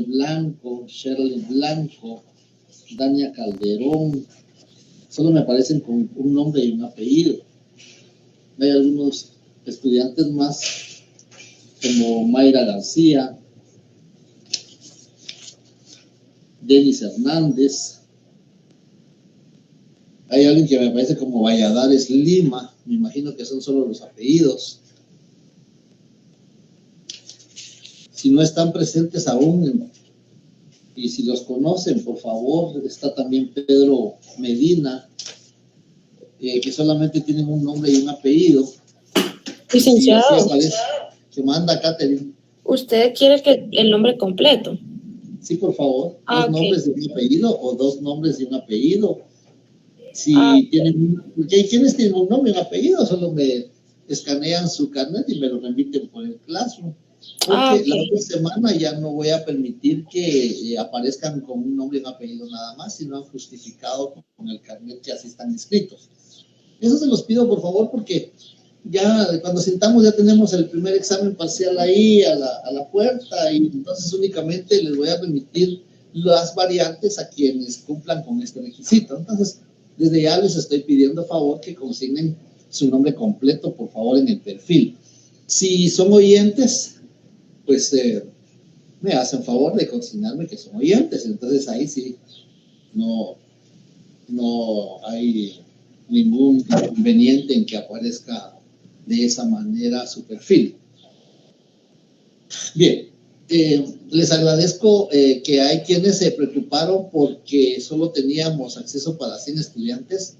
Blanco, Shirley Blanco, Dania Calderón. Solo me aparecen con un nombre y un apellido. Hay algunos estudiantes más, como Mayra García, Denis Hernández. Hay alguien que me aparece como Valladares Lima. Me imagino que son solo los apellidos. Si no están presentes aún, y si los conocen, por favor, está también Pedro Medina, que solamente tienen un nombre y un apellido. Licenciado, Sí, aparece, que manda Catherine. ¿usted quiere que el nombre completo? Sí, por favor. Dos nombres de un apellido o dos nombres de un apellido. Si tienen, porque hay quienes tienen un nombre y un apellido, solo me escanean su carnet y me lo remiten por el Classroom. Porque la otra semana ya no voy a permitir que aparezcan con un nombre y un apellido nada más, sino han justificado con el carnet que así están inscritos. Eso se los pido, por favor, porque ya cuando sentamos ya tenemos el primer examen parcial ahí a la puerta, y entonces únicamente les voy a permitir las variantes a quienes cumplan con este requisito. Entonces, desde ya les estoy pidiendo favor que consignen su nombre completo, por favor, en el perfil. Si son oyentes, pues me hacen favor de consignarme que son oyentes. Entonces ahí sí no hay ningún inconveniente en que aparezca de esa manera su perfil. Bien, les agradezco que hay quienes se preocuparon porque solo teníamos acceso para 100 estudiantes.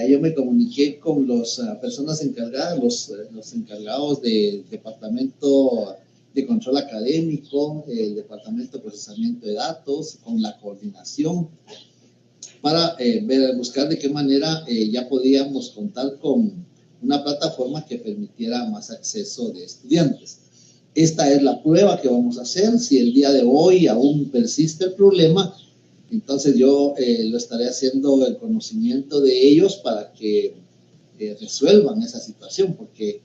Yo me comuniqué con las personas encargadas, los encargados del departamento de control académico, el departamento de procesamiento de datos, con la coordinación, para buscar de qué manera ya podíamos contar con una plataforma que permitiera más acceso de estudiantes. Esta es la prueba que vamos a hacer. Si el día de hoy aún persiste el problema, entonces yo lo estaré haciendo el conocimiento de ellos para que resuelvan esa situación, porque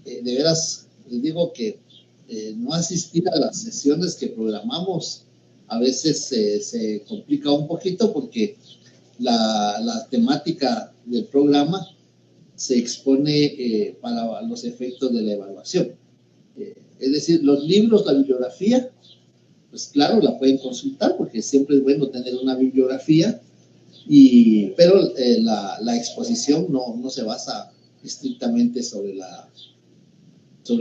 de veras les digo que no asistir a las sesiones que programamos a veces se complica un poquito, porque la temática del programa se expone para los efectos de la evaluación. Es decir, los libros, la bibliografía, pues claro, la pueden consultar porque siempre es bueno tener una bibliografía, pero la exposición no se basa estrictamente sobre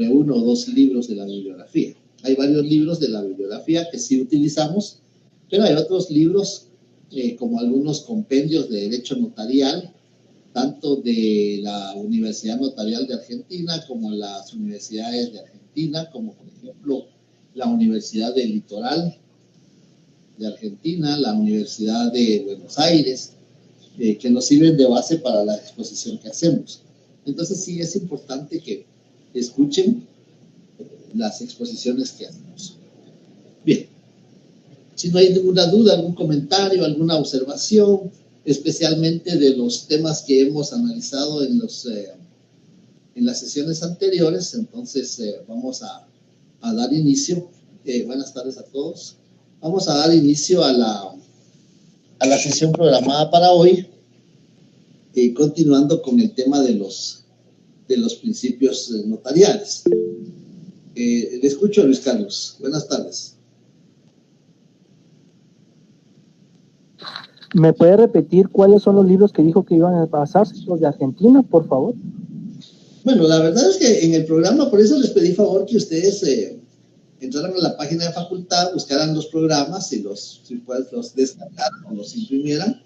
uno o dos libros de la bibliografía. Hay varios libros de la bibliografía que sí utilizamos, pero hay otros libros como algunos compendios de derecho notarial, tanto de la Universidad Notarial de Argentina como las universidades de Argentina, como por ejemplo la Universidad del Litoral de Argentina, la Universidad de Buenos Aires, que nos sirven de base para la exposición que hacemos. Entonces sí es importante que escuchen las exposiciones que hacemos. Bien, si no hay ninguna duda, algún comentario, alguna observación, especialmente de los temas que hemos analizado en las sesiones anteriores, entonces vamos a dar inicio. Buenas tardes a todos. Vamos a dar inicio a la sesión programada para hoy, continuando con el tema de los principios notariales. Le escucho, Luis Carlos. Buenas tardes. ¿Me puede repetir cuáles son los libros que dijo que iban a pasarse, los de Argentina, por favor? Bueno, la verdad es que en el programa, por eso les pedí favor que ustedes entraran a la página de facultad, buscaran los programas y los descargaran o los imprimieran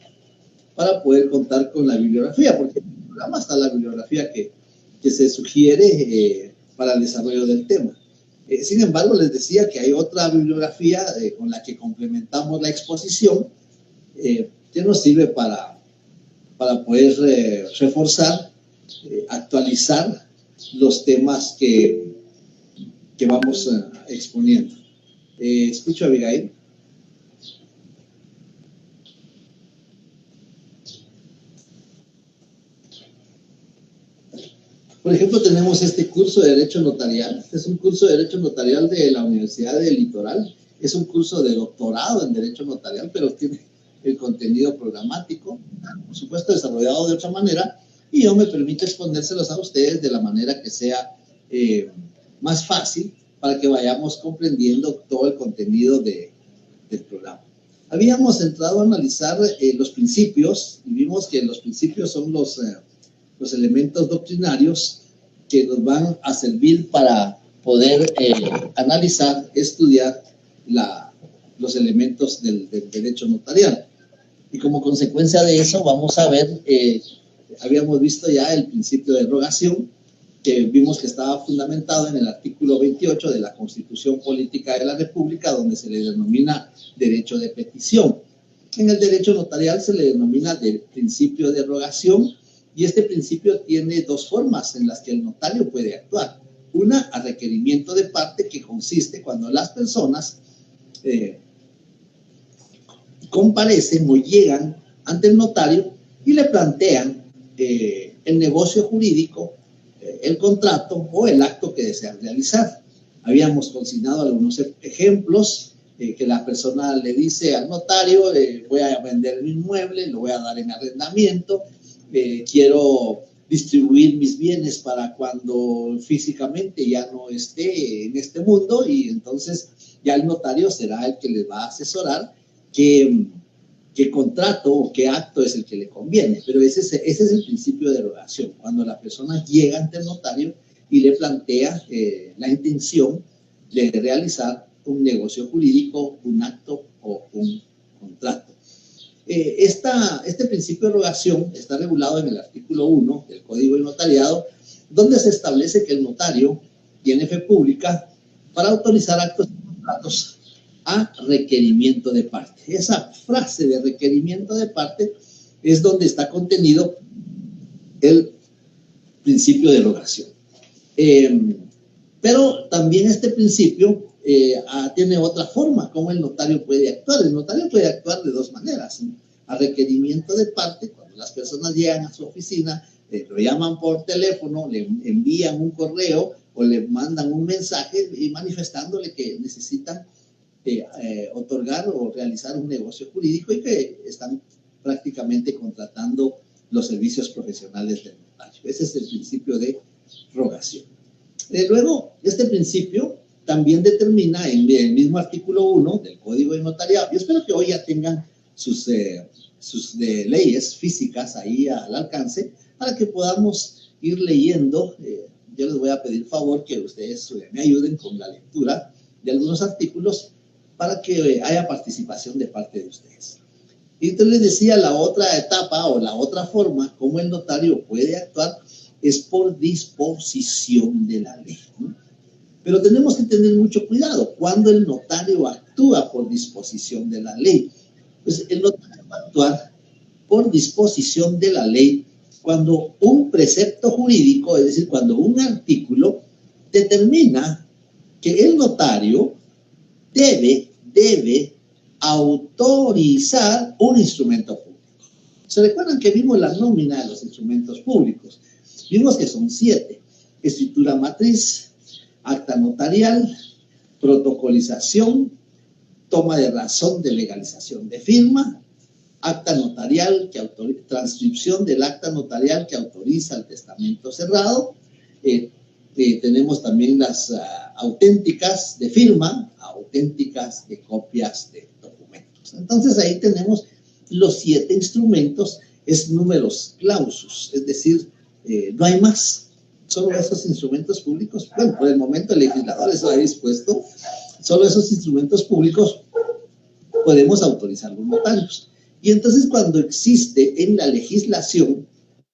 para poder contar con la bibliografía, porque en el programa está la bibliografía que se sugiere para el desarrollo del tema. Sin embargo, les decía que hay otra bibliografía con la que complementamos la exposición, que nos sirve para poder reforzar, actualizar los temas que vamos exponiendo. Escucho a Abigail. Por ejemplo, tenemos este curso de Derecho Notarial. Este es un curso de Derecho Notarial de la Universidad del Litoral. Es un curso de doctorado en Derecho Notarial, pero tiene el contenido programático, por supuesto desarrollado de otra manera, y yo me permito exponérselos a ustedes de la manera que sea más fácil para que vayamos comprendiendo todo el contenido del programa. Habíamos entrado a analizar los principios y vimos que los principios son los elementos doctrinarios que nos van a servir para poder analizar, estudiar los elementos del derecho notarial. Y como consecuencia de eso vamos a ver, habíamos visto ya el principio de rogación, que vimos que estaba fundamentado en el artículo 28 de la Constitución Política de la República, donde se le denomina derecho de petición. En el derecho notarial se le denomina principio de rogación, y este principio tiene dos formas en las que el notario puede actuar. Una, a requerimiento de parte, que consiste cuando las personas comparecen o llegan ante el notario y le plantean el negocio jurídico, el contrato o el acto que desean realizar. Habíamos consignado algunos ejemplos, que la persona le dice al notario, voy a vender mi inmueble, lo voy a dar en arrendamiento, quiero distribuir mis bienes para cuando físicamente ya no esté en este mundo, y entonces ya el notario será el que les va a asesorar qué contrato o qué acto es el que le conviene. Pero ese es el principio de rogación, cuando la persona llega ante el notario y le plantea la intención de realizar un negocio jurídico, un acto o un contrato. Este principio de rogación está regulado en el artículo 1 del Código de Notariado, donde se establece que el notario tiene fe pública para autorizar actos y contratos a requerimiento de parte. Esa frase de requerimiento de parte es donde está contenido el principio de rogación. Pero también este principio tiene otra forma como el notario puede actuar. El notario puede actuar de dos maneras, ¿no? A requerimiento de parte, cuando las personas llegan a su oficina, lo llaman por teléfono, le envían un correo o le mandan un mensaje y manifestándole que necesitan otorgar o realizar un negocio jurídico y que están prácticamente contratando los servicios profesionales del notario. Ese es el principio de rogación. Luego, este principio también determina en el mismo artículo 1 del Código de Notariado. Yo espero que hoy ya tengan sus leyes físicas ahí al alcance para que podamos ir leyendo. Yo les voy a pedir favor que ustedes me ayuden con la lectura de algunos artículos para que haya participación de parte de ustedes. Y entonces les decía, la otra etapa o la otra forma como el notario puede actuar es por disposición de la ley, ¿no? Pero tenemos que tener mucho cuidado cuando el notario actúa por disposición de la ley. Pues el notario va a actuar por disposición de la ley cuando un precepto jurídico, es decir, cuando un artículo determina que el notario debe autorizar un instrumento público. ¿Se recuerdan que vimos la nómina de los instrumentos públicos? Vimos que son 7: escritura matriz, acta notarial, protocolización, toma de razón de legalización de firma, acta notarial transcripción del acta notarial que autoriza el testamento cerrado. Tenemos también las auténticas de firma, auténticas de copias de documentos. Entonces ahí tenemos los 7 instrumentos, es numerus clausus, es decir, no hay más. Solo esos instrumentos públicos, bueno, por el momento el legislador eso ha dispuesto, solo esos instrumentos públicos podemos autorizar los notarios. Y entonces cuando existe en la legislación,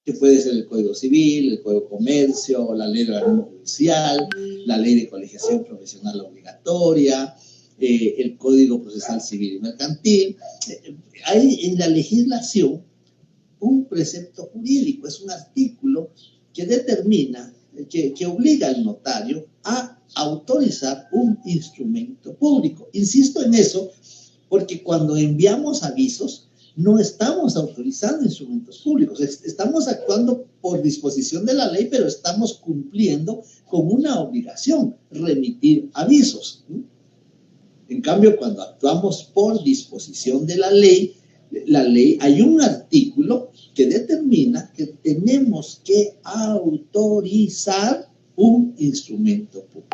que puede ser el Código Civil, el Código de Comercio, la Ley de Orden Judicial, la Ley de Colegiación Profesional Obligatoria, el Código Procesal Civil y Mercantil, hay en la legislación un precepto jurídico, es un artículo que determina, que obliga al notario a autorizar un instrumento público. Insisto en eso, porque cuando enviamos avisos, no estamos autorizando instrumentos públicos, estamos actuando por disposición de la ley, pero estamos cumpliendo con una obligación, remitir avisos. En cambio, cuando actuamos por disposición de la ley, hay un artículo que determina que tenemos que autorizar un instrumento público.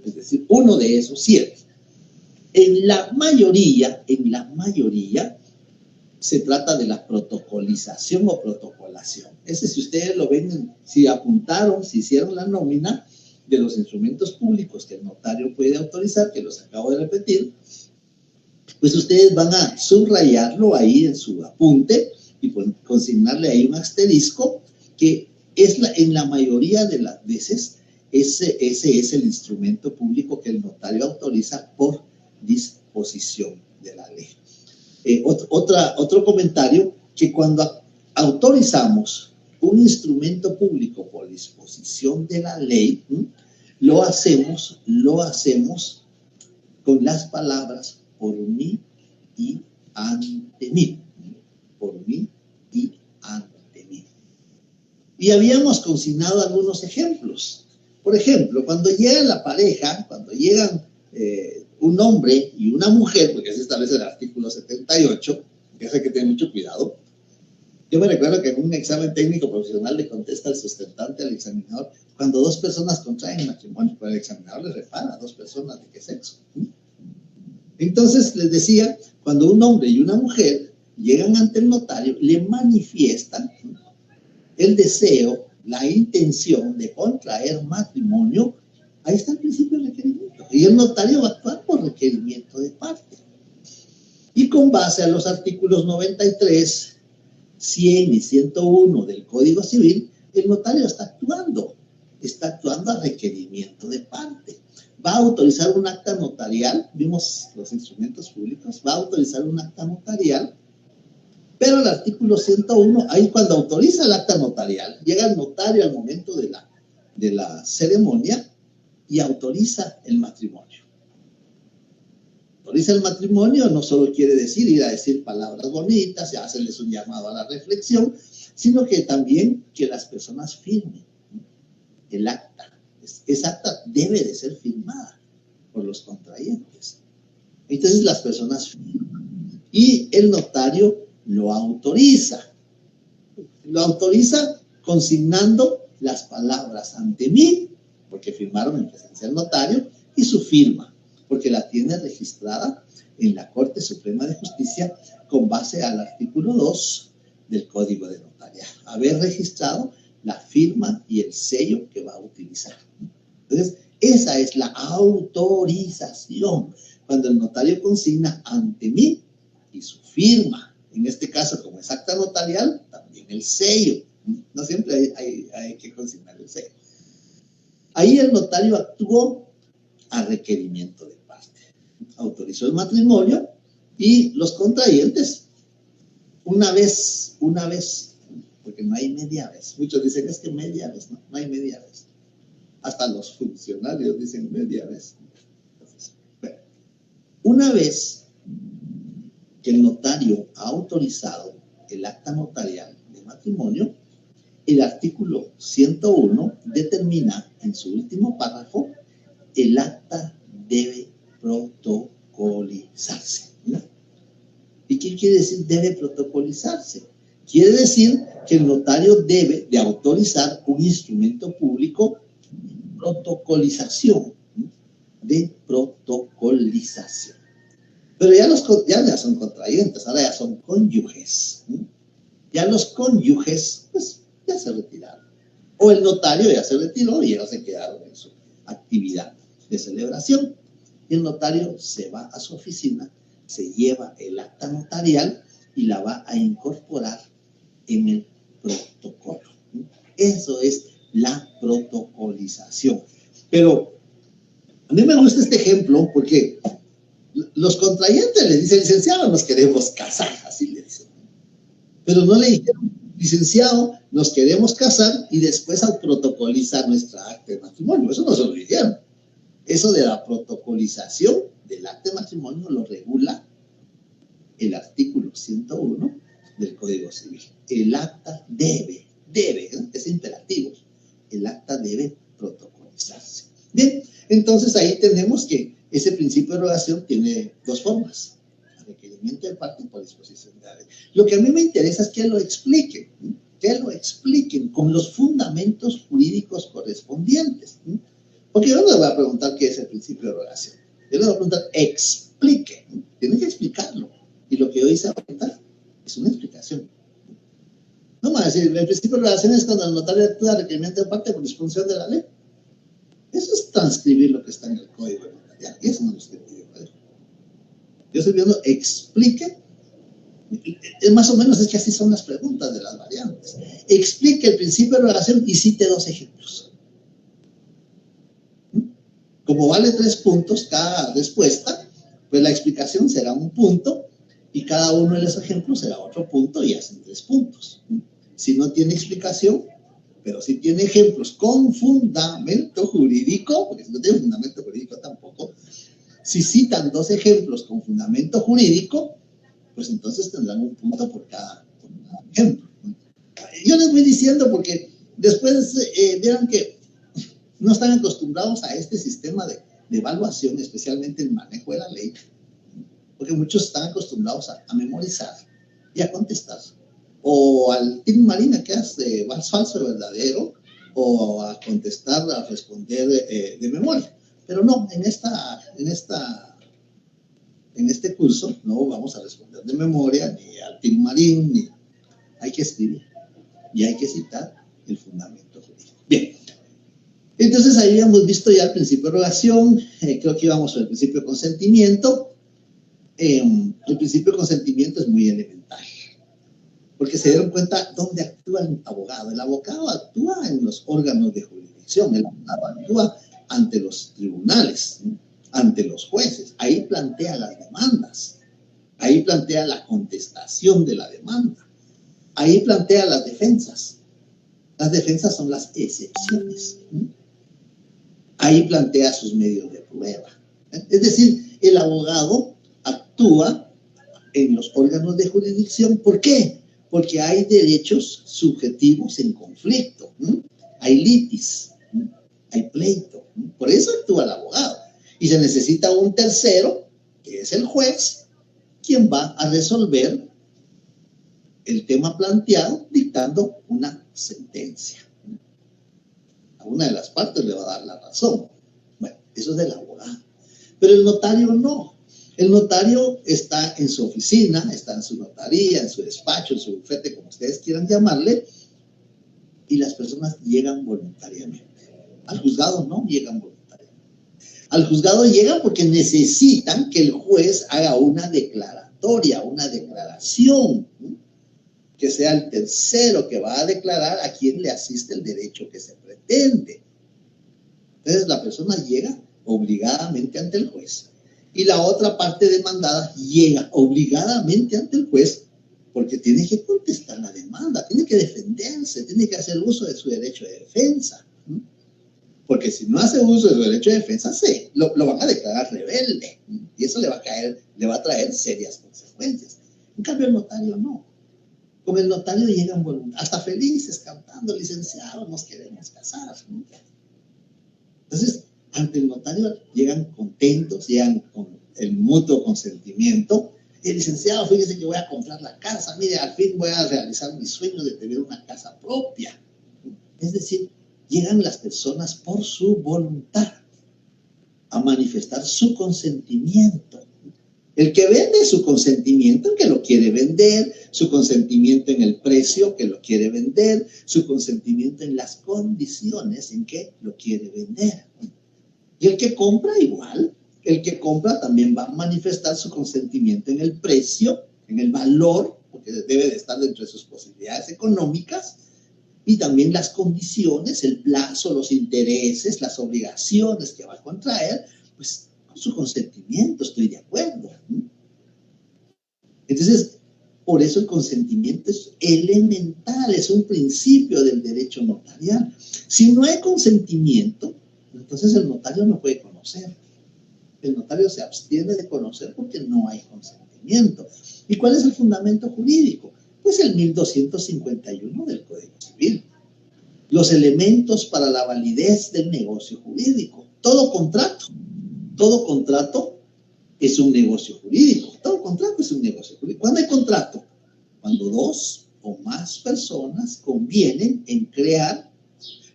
Es decir, uno de esos 7. En la mayoría, se trata de la protocolización o protocolación. Ese, si ustedes lo ven, si apuntaron, si hicieron la nómina de los instrumentos públicos que el notario puede autorizar, que los acabo de repetir, pues ustedes van a subrayarlo ahí en su apunte y consignarle ahí un asterisco, que es en la mayoría de las veces, ese es el instrumento público que el notario autoriza por disposición de la ley. Otro comentario, que cuando autorizamos un instrumento público por disposición de la ley, lo hacemos con las palabras por mí y ante mí. Por mí y ante mí. Y habíamos consignado algunos ejemplos. Por ejemplo, cuando llega la pareja, cuando llegan un hombre y una mujer, porque así establece el artículo 78, que hace que tener mucho cuidado. Yo me recuerdo que en un examen técnico profesional le contesta el sustentante al examinador, cuando 2 personas contraen matrimonio, pues el examinador le repara a 2 personas de qué sexo. Entonces les decía, cuando un hombre y una mujer llegan ante el notario, le manifiestan el deseo, la intención de contraer matrimonio. Ahí está el principio de requerimiento. Y el notario va a actuar por requerimiento de parte. Y con base a los artículos 93, 100 y 101 del Código Civil, el notario está actuando a requerimiento de parte. Va a autorizar un acta notarial, vimos los instrumentos públicos, va a autorizar un acta notarial, pero el artículo 101, ahí cuando autoriza el acta notarial, llega el notario al momento de la ceremonia y autoriza el matrimonio. Autoriza el matrimonio no solo quiere decir ir a decir palabras bonitas y hacerles un llamado a la reflexión, sino que también que las personas firmen el acta. Esa acta debe de ser firmada por los contrayentes. Entonces las personas firman y el notario lo autoriza. Lo autoriza consignando las palabras ante mí, porque firmaron en presencia del notario, y su firma, porque la tiene registrada en la Corte Suprema de Justicia con base al artículo 2 del Código de Notariado. Haber registrado la firma y el sello que va a utilizar. Entonces, esa es la autorización, cuando el notario consigna ante mí y su firma. En este caso, como es acta notarial, también el sello. No siempre hay que consignar el sello. Ahí el notario actuó a requerimiento de parte. Autorizó el matrimonio y los contrayentes, una vez, porque no hay media vez. Muchos dicen, es que media vez, no hay media vez. Hasta los funcionarios dicen media vez. Entonces, bueno, una vez que el notario ha autorizado el acta notarial de matrimonio, el artículo 101 determina en su último párrafo, el acta debe protocolizarse. ¿No? ¿Y qué quiere decir debe protocolizarse? Quiere decir que el notario debe de autorizar un instrumento público de protocolización. Pero ya son contrayentes, ahora ya son cónyuges. Ya los cónyuges, pues, ya se retiraron. O el notario ya se retiró y ellos se quedaron en su actividad de celebración. Y el notario se va a su oficina, se lleva el acta notarial y la va a incorporar en el protocolo. Eso es la protocolización. Pero a mí me gusta este ejemplo porque los contrayentes le dicen, licenciado, nos queremos casar, así le dicen. Pero no le dijeron, licenciado, nos queremos casar y después a protocolizar nuestra acta de matrimonio. Eso no se lo dijeron. Eso de la protocolización del acta de matrimonio lo regula el artículo 101 del Código Civil. El acta debe, es imperativo, el acta debe protocolizarse. Bien, entonces ahí tenemos que Ese principio de erogación tiene dos formas: requerimiento de parte por disposición de la ley. Lo que a mí me interesa es que lo expliquen, con los fundamentos jurídicos correspondientes. Porque yo no les voy a preguntar qué es el principio de erogación. Yo les voy a preguntar, explique. Tienen que explicarlo. Y lo que yo hice ahorita es una explicación. No me va a decir, el principio de erogación es cuando el notario actúa a requerimiento de parte por disposición de la ley. Eso es transcribir lo que está en el código de notariado. Y eso no lo estoy pidiendo. Yo estoy viendo, explique. Más o menos es que así son las preguntas de las variantes. Explique el principio de erogación y cite 2 ejemplos. Como vale 3 puntos cada respuesta, pues la explicación será 1 punto y cada uno de los ejemplos será otro punto y hacen 3 puntos. Si no tiene explicación, pero si tiene ejemplos con fundamento jurídico, porque si no tiene fundamento jurídico tampoco, si citan 2 ejemplos con fundamento jurídico, pues entonces tendrán 1 punto por cada ejemplo. Yo les voy diciendo porque después vieron que no están acostumbrados a este sistema de evaluación, especialmente el manejo de la ley, porque muchos están acostumbrados a memorizar y a contestar, o al Tim Marina, que hace falso o verdadero, o a contestar, a responder de memoria. Pero no, en este curso no vamos a responder de memoria, ni al Tim Marín, ni hay que escribir y hay que citar el fundamento jurídico. Bien, entonces ahí habíamos visto ya el principio de erogación, creo que íbamos al principio de consentimiento. El principio de consentimiento es muy elemental, porque se dieron cuenta dónde actúa el abogado. El abogado actúa en los órganos de jurisdicción, el abogado actúa ante los tribunales, ante los jueces. Ahí plantea las demandas, ahí plantea la contestación de la demanda, ahí plantea las defensas. Las defensas son las excepciones. Ahí plantea sus medios de prueba. Es decir, el abogado actúa en los órganos de jurisdicción. ¿Por qué? Porque hay derechos subjetivos en conflicto. Hay litis, hay pleito. Por eso actúa el abogado. Y se necesita un tercero, que es el juez, quien va a resolver el tema planteado dictando una sentencia. A una de las partes le va a dar la razón. Bueno, eso es del abogado. Pero el notario no. El notario está en su oficina, está en su notaría, en su despacho, en su bufete, como ustedes quieran llamarle, y las personas llegan voluntariamente. Al juzgado no llegan voluntariamente. Al juzgado llegan porque necesitan que el juez haga una declaratoria, una declaración, que sea el tercero que va a declarar a quien le asiste el derecho que se pretende. Entonces la persona llega obligadamente ante el juez y la otra parte demandada llega obligadamente ante el juez porque tiene que contestar la demanda, tiene que defenderse, tiene que hacer uso de su derecho de defensa. Porque si no hace uso de su derecho de defensa, lo van a declarar rebelde y eso le va a traer serias consecuencias. En cambio el notario no. Con el notario llegan hasta felices, cantando, licenciado, nos queremos casar. Entonces, ante el notario llegan contentos, llegan con el mutuo consentimiento. El licenciado, fíjese que voy a comprar la casa, mire, al fin voy a realizar mi sueño de tener una casa propia. Es decir, llegan las personas por su voluntad a manifestar su consentimiento. El que vende su consentimiento en que lo quiere vender, su consentimiento en el precio que lo quiere vender, su consentimiento en las condiciones en que lo quiere vender. Y el que compra igual, el que compra también va a manifestar su consentimiento en el precio, en el valor, porque debe de estar dentro de sus posibilidades económicas, y también las condiciones, el plazo, los intereses, las obligaciones que va a contraer, pues con su consentimiento estoy de acuerdo. Entonces, por eso el consentimiento es elemental, es un principio del derecho notarial. Si no hay consentimiento, entonces el notario no puede conocer. El notario se abstiene de conocer porque no hay consentimiento. ¿Y cuál es el fundamento jurídico? Pues el 1251 del Código Civil. Los elementos para la validez del negocio jurídico. Todo contrato todo contrato es un negocio jurídico. Todo contrato es un negocio jurídico. ¿Cuándo hay contrato? Cuando dos o más personas convienen en crear,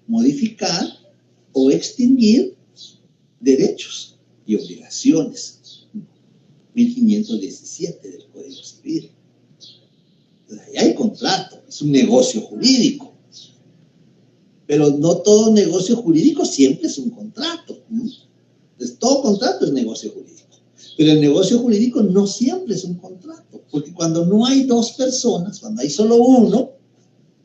modificar o extinguir derechos y obligaciones. 1517 del Código Civil. Entonces, ahí hay contrato, es un negocio jurídico. Pero no todo negocio jurídico siempre es un contrato, ¿no? Entonces, todo contrato es negocio jurídico. Pero el negocio jurídico no siempre es un contrato, porque cuando no hay dos personas, cuando hay solo uno,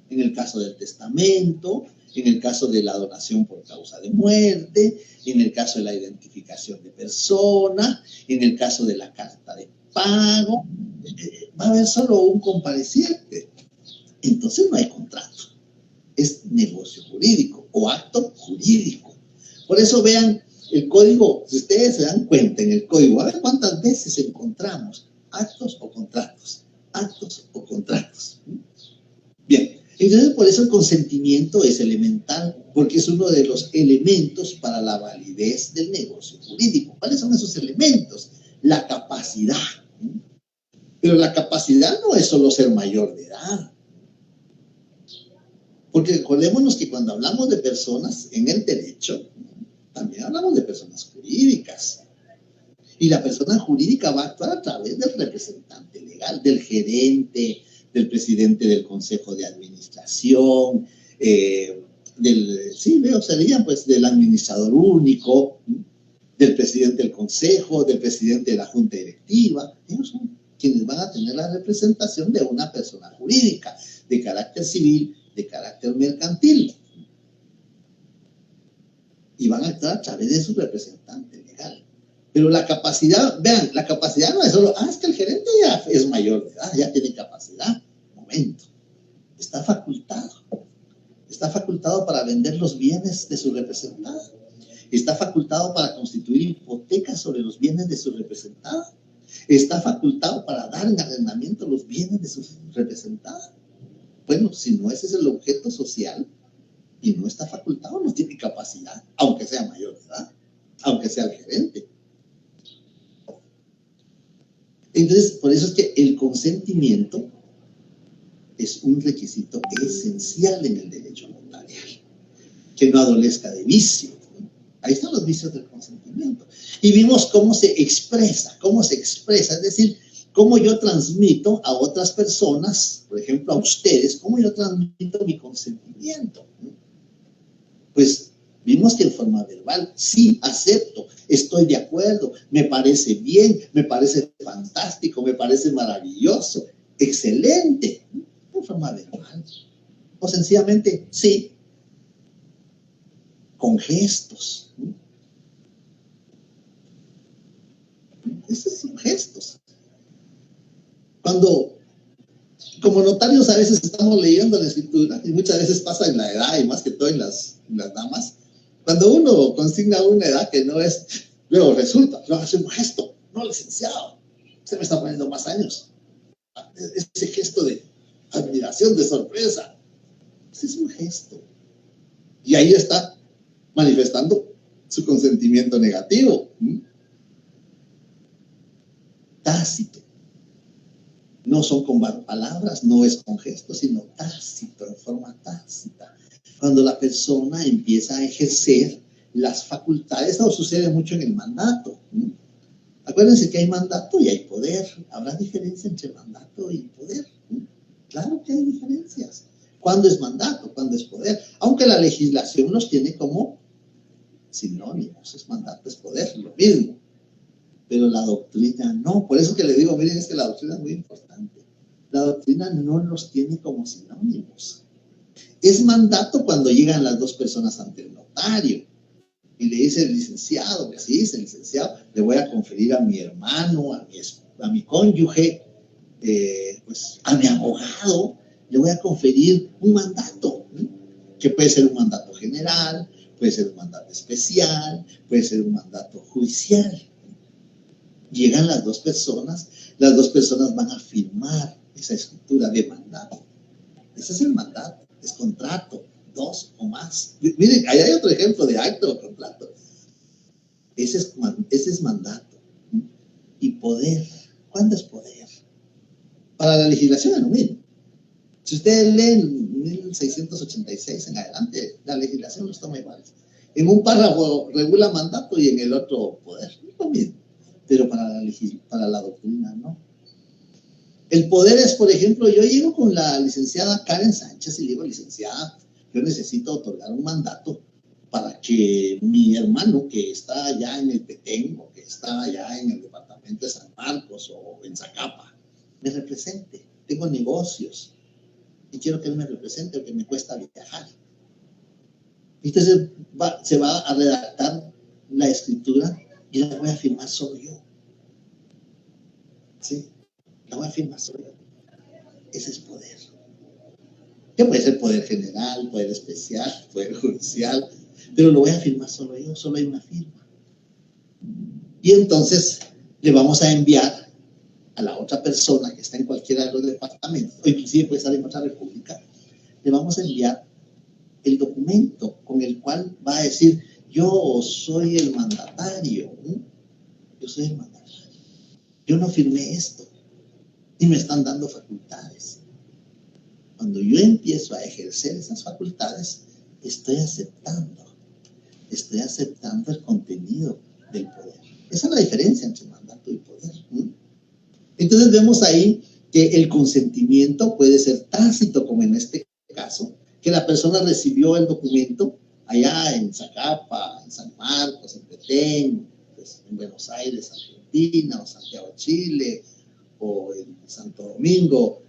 en el caso del testamento, en el caso de la donación por causa de muerte, en el caso de la identificación de persona, en el caso de la carta de pago, va a haber solo un compareciente. Entonces no hay contrato. Es negocio jurídico o acto jurídico. Por eso vean el código, si ustedes se dan cuenta en el código, a ver cuántas veces encontramos actos o contratos. Actos o contratos. Bien. Entonces, por eso el consentimiento es elemental, porque es uno de los elementos para la validez del negocio jurídico. ¿Cuáles son esos elementos? La capacidad. Pero la capacidad no es solo ser mayor de edad. Porque recordémonos que cuando hablamos de personas en el derecho, también hablamos de personas jurídicas. Y la persona jurídica va a actuar a través del representante legal, del gerente, del presidente del consejo de administración, serían pues del administrador único, del presidente del consejo, del presidente de la junta directiva. Ellos son quienes van a tener la representación de una persona jurídica, de carácter civil, de carácter mercantil. Y van a actuar a través de su representante legal. Pero la capacidad, vean, la capacidad no es solo, es que el gerente ya es mayor de edad, ya tiene capacidad. Momento. Está facultado para vender los bienes de su representada. Está facultado para constituir hipotecas sobre los bienes de su representada. Está facultado para dar en arrendamiento los bienes de su representada. Bueno, si no ese es el objeto social y no está facultado, no tiene capacidad, aunque sea mayor de edad, aunque sea el gerente. Entonces, por eso es que el consentimiento es un requisito esencial en el derecho notarial, que no adolezca de vicio. Ahí están los vicios del consentimiento. Y vimos cómo se expresa, es decir, cómo yo transmito a otras personas, por ejemplo a ustedes, cómo yo transmito mi consentimiento. Pues vimos que en forma verbal, sí, acepto, estoy de acuerdo, me parece bien, me parece fantástico, me parece maravilloso, excelente. En forma verbal. O sencillamente, sí, con gestos. Esos son gestos. Cuando, como notarios, a veces estamos leyendo la escritura, y muchas veces pasa en la edad, y más que todo en las damas, cuando uno consigna una edad que no es, luego resulta, lo hace un gesto, no, licenciado, usted me está poniendo más años. Ese gesto de admiración, de sorpresa, ese es un gesto. Y ahí está manifestando su consentimiento negativo. Tácito. No son con palabras, no es con gestos, sino tácito, en forma tácita. Cuando la persona empieza a ejercer las facultades, eso sucede mucho en el mandato. Acuérdense que hay mandato y hay poder. ¿Habrá diferencia entre mandato y poder? Claro que hay diferencias. ¿Cuándo es mandato? ¿Cuándo es poder? Aunque la legislación los tiene como sinónimos. Es mandato, es poder, lo mismo. Pero la doctrina no. Por eso que le digo, miren, es que la doctrina es muy importante. La doctrina no los tiene como sinónimos. Es mandato cuando llegan las dos personas ante el notario. Y le dice el licenciado, que sí, dice el licenciado, le voy a conferir a mi hermano, a mi cónyuge, pues a mi abogado, le voy a conferir un mandato, que puede ser un mandato general, puede ser un mandato especial, puede ser un mandato judicial. Llegan las dos personas van a firmar esa escritura de mandato. Ese es el mandato, es contrato, dos o más. Miren, ahí hay otro ejemplo de acto o contrato. Ese es mandato. Y poder. ¿Cuándo es poder? Para la legislación es lo mismo. Si ustedes leen 1686 en adelante, la legislación los toma iguales. En un párrafo regula mandato y en el otro poder. Es lo mismo. Pero para la doctrina no. El poder es, por ejemplo, yo llego con la licenciada Karen Sánchez y le digo, licenciada, yo necesito otorgar un mandato para que mi hermano que está allá en el Petén o que está allá en el departamento de San Marcos o en Zacapa, me represente. Tengo negocios y quiero que él me represente porque me cuesta viajar. Entonces se va a redactar la escritura y la voy a firmar solo yo. ¿Sí? La voy a firmar solo yo. Ese es poder. Que puede ser poder general, poder especial, poder judicial, pero lo voy a firmar solo yo, solo hay una firma. Y entonces le vamos a enviar a la otra persona que está en cualquiera de los departamentos, o inclusive puede estar en otra república, le vamos a enviar el documento con el cual va a decir, yo soy el mandatario, yo soy el mandatario, yo no firmé esto, y me están dando facultades. Cuando yo empiezo a ejercer esas facultades, estoy aceptando el contenido del poder. Esa es la diferencia entre mandato y poder. Entonces vemos ahí que el consentimiento puede ser tácito, como en este caso, que la persona recibió el documento allá en Zacapa, en San Marcos, en Petén, pues, en Buenos Aires, Argentina, o Santiago, Chile, o en Santo Domingo,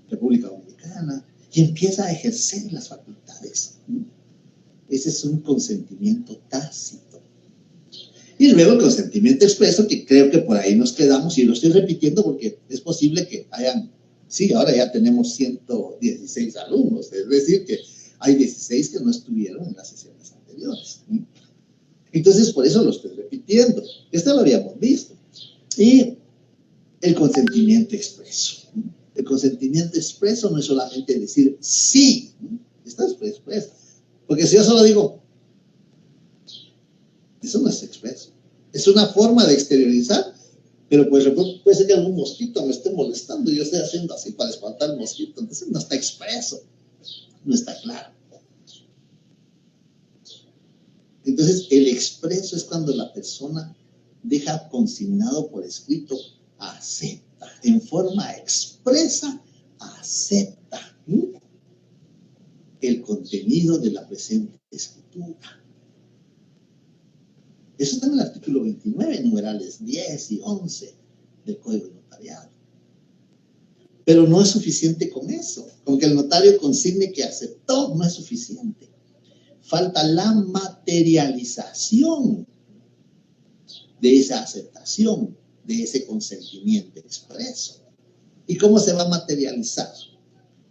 República Dominicana, y empieza a ejercer las facultades. Ese es un consentimiento tácito. Y luego el consentimiento expreso, que creo que por ahí nos quedamos, y lo estoy repitiendo porque es posible que hayan, sí, ahora ya tenemos 116 alumnos, es decir, que hay 16 que no estuvieron en las sesiones anteriores. Entonces, por eso lo estoy repitiendo. Esto lo habíamos visto. Y el consentimiento expreso. El consentimiento expreso no es solamente decir sí, está expreso. Porque si yo solo digo, eso no es expreso. Es una forma de exteriorizar, pero pues puede ser que algún mosquito me esté molestando y yo esté haciendo así para espantar al mosquito. Entonces no está expreso, no está claro. Entonces el expreso es cuando la persona deja consignado por escrito, acepta, en forma expresa, acepta el contenido de la presente escritura. Eso está en el artículo 29, numerales 10 y 11 del Código de Notariado. Pero no es suficiente con eso. Con que el notario consigne que aceptó, no es suficiente. Falta la materialización de esa aceptación, de ese consentimiento expreso. ¿Y cómo se va a materializar?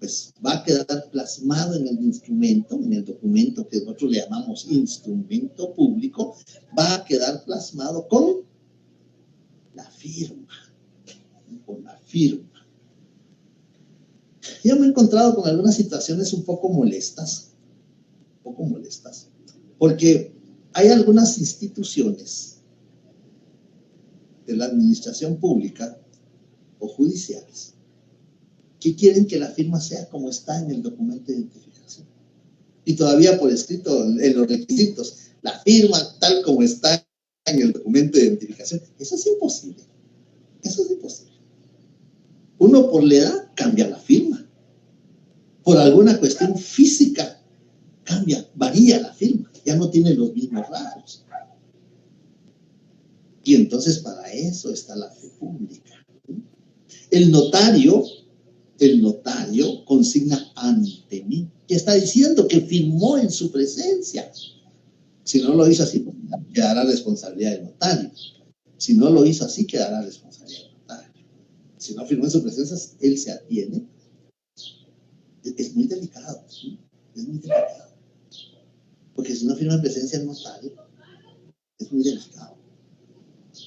Pues va a quedar plasmado en el instrumento, en el documento que nosotros le llamamos instrumento público, va a quedar plasmado con la firma. Con la firma. Yo me he encontrado con algunas situaciones un poco molestas, porque hay algunas instituciones de la administración pública o judiciales que quieren que la firma sea como está en el documento de identificación. Y todavía por escrito en los requisitos, la firma tal como está en el documento de identificación. Eso es imposible. Eso es imposible. Uno por la edad cambia la firma. Por alguna cuestión física varía la firma. Ya no tiene los mismos rasgos. Y entonces para eso está la fe pública. El notario consigna ante mí. ¿Qué está diciendo? Que firmó en su presencia. Si no lo hizo así, quedará responsabilidad del notario. Si no lo hizo así, quedará responsabilidad del notario. Si no firmó en su presencia, él se atiene. Es muy delicado. ¿Sí? Es muy delicado. Porque si no firma en presencia del notario, es muy delicado.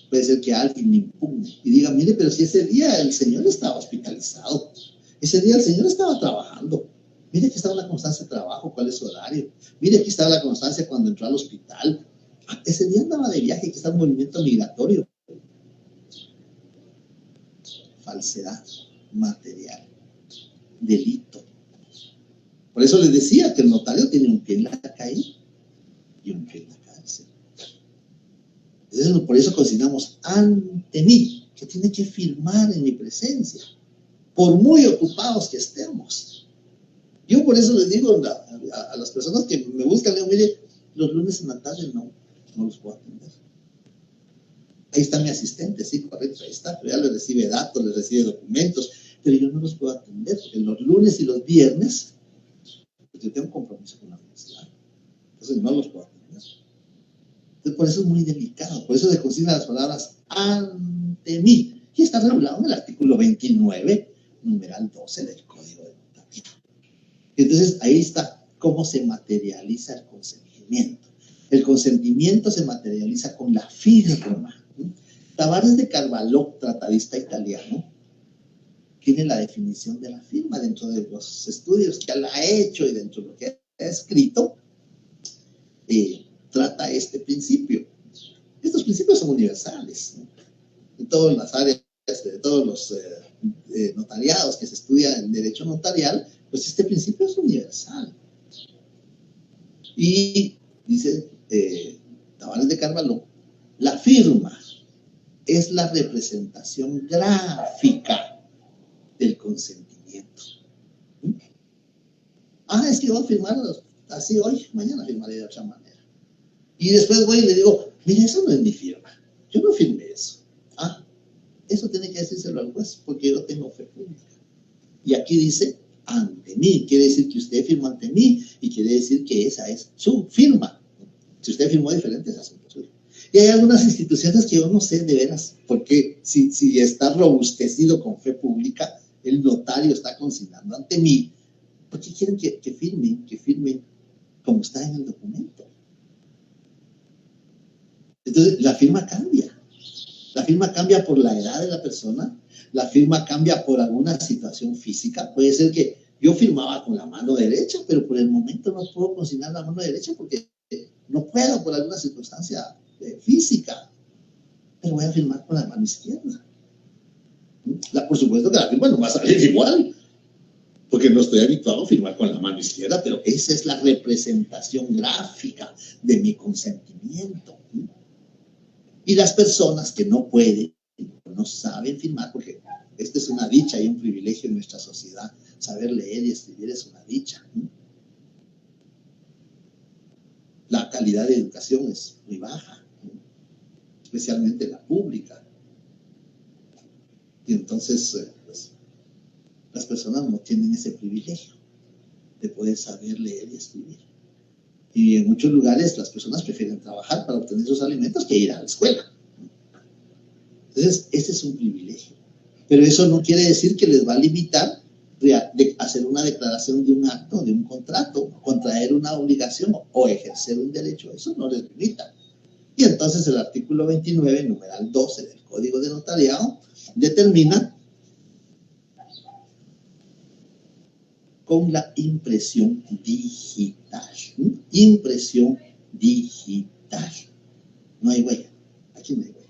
Puede ser que alguien me impugne y diga, mire, pero si ese día el señor estaba hospitalizado, ese día el señor estaba trabajando, mire aquí estaba la constancia de trabajo, cuál es su horario, mire aquí estaba la constancia cuando entró al hospital, Ese día andaba de viaje, que está en movimiento migratorio. Falsedad material, delito. Por eso les decía que el notario tiene un pie en la calle y un pie en la cárcel. Entonces, por eso consignamos ante mí, que tiene que firmar en mi presencia, por muy ocupados que estemos. Yo por eso les digo a las personas que me buscan, digo, mire, los lunes en la tarde no los puedo atender. Ahí está mi asistente, sí, correcto, ahí está, pero ya le recibe datos, le recibe documentos, pero yo no los puedo atender, porque los lunes y los viernes, pues yo tengo un compromiso con la universidad, entonces no los puedo atender. Entonces, por eso es muy delicado, por eso se consignan las palabras ante mí, y está regulado en el artículo 29, numeral 12 del Código de Notaría. Entonces, ahí está cómo se materializa el consentimiento. El consentimiento se materializa con la firma. Tavares de Carvalho, tratadista italiano, tiene la definición de la firma dentro de los estudios que él ha hecho y dentro de lo que ha escrito, trata este principio. Estos principios son universales, ¿no? En todas las áreas, de todos los notariados que se estudia en derecho notarial, pues este principio es universal. Y dice Tavares de Carvalho, la firma es la representación gráfica del consentimiento. Es que yo voy a firmar así hoy, mañana firmaré de otra manera. Y después voy y le digo, mire, eso no es mi firma, yo no firmé eso. Eso tiene que decírselo al juez, porque yo tengo fe pública. Y aquí dice, ante mí, quiere decir que usted firmó ante mí, y quiere decir que esa es su firma. Si usted firmó diferente, es asunto suyo. Y hay algunas instituciones que yo no sé de veras, porque si está robustecido con fe pública, el notario está consignando ante mí, ¿por qué quieren que firmen como está en el documento? Entonces, la firma cambia. La firma cambia por la edad de la persona, la firma cambia por alguna situación física. Puede ser que yo firmaba con la mano derecha, pero por el momento no puedo consignar la mano derecha porque no puedo por alguna circunstancia física, pero voy a firmar con la mano izquierda. Por supuesto que la firma no va a salir igual, porque no estoy habituado a firmar con la mano izquierda, pero esa es la representación gráfica de mi consentimiento. Y las personas que no pueden, no saben firmar, porque esta es una dicha y un privilegio en nuestra sociedad, saber leer y escribir es una dicha. La calidad de educación es muy baja, especialmente la pública. Y entonces, pues, las personas no tienen ese privilegio de poder saber leer y escribir. Y en muchos lugares las personas prefieren trabajar para obtener sus alimentos que ir a la escuela. Entonces, ese es un privilegio. Pero eso no quiere decir que les va a limitar de hacer una declaración de un acto, de un contrato, contraer una obligación o ejercer un derecho. Eso no les limita. Y entonces el artículo 29, numeral 12 del Código de Notariado, determina con la impresión digital. Impresión digital. No hay huella. Aquí no hay huella.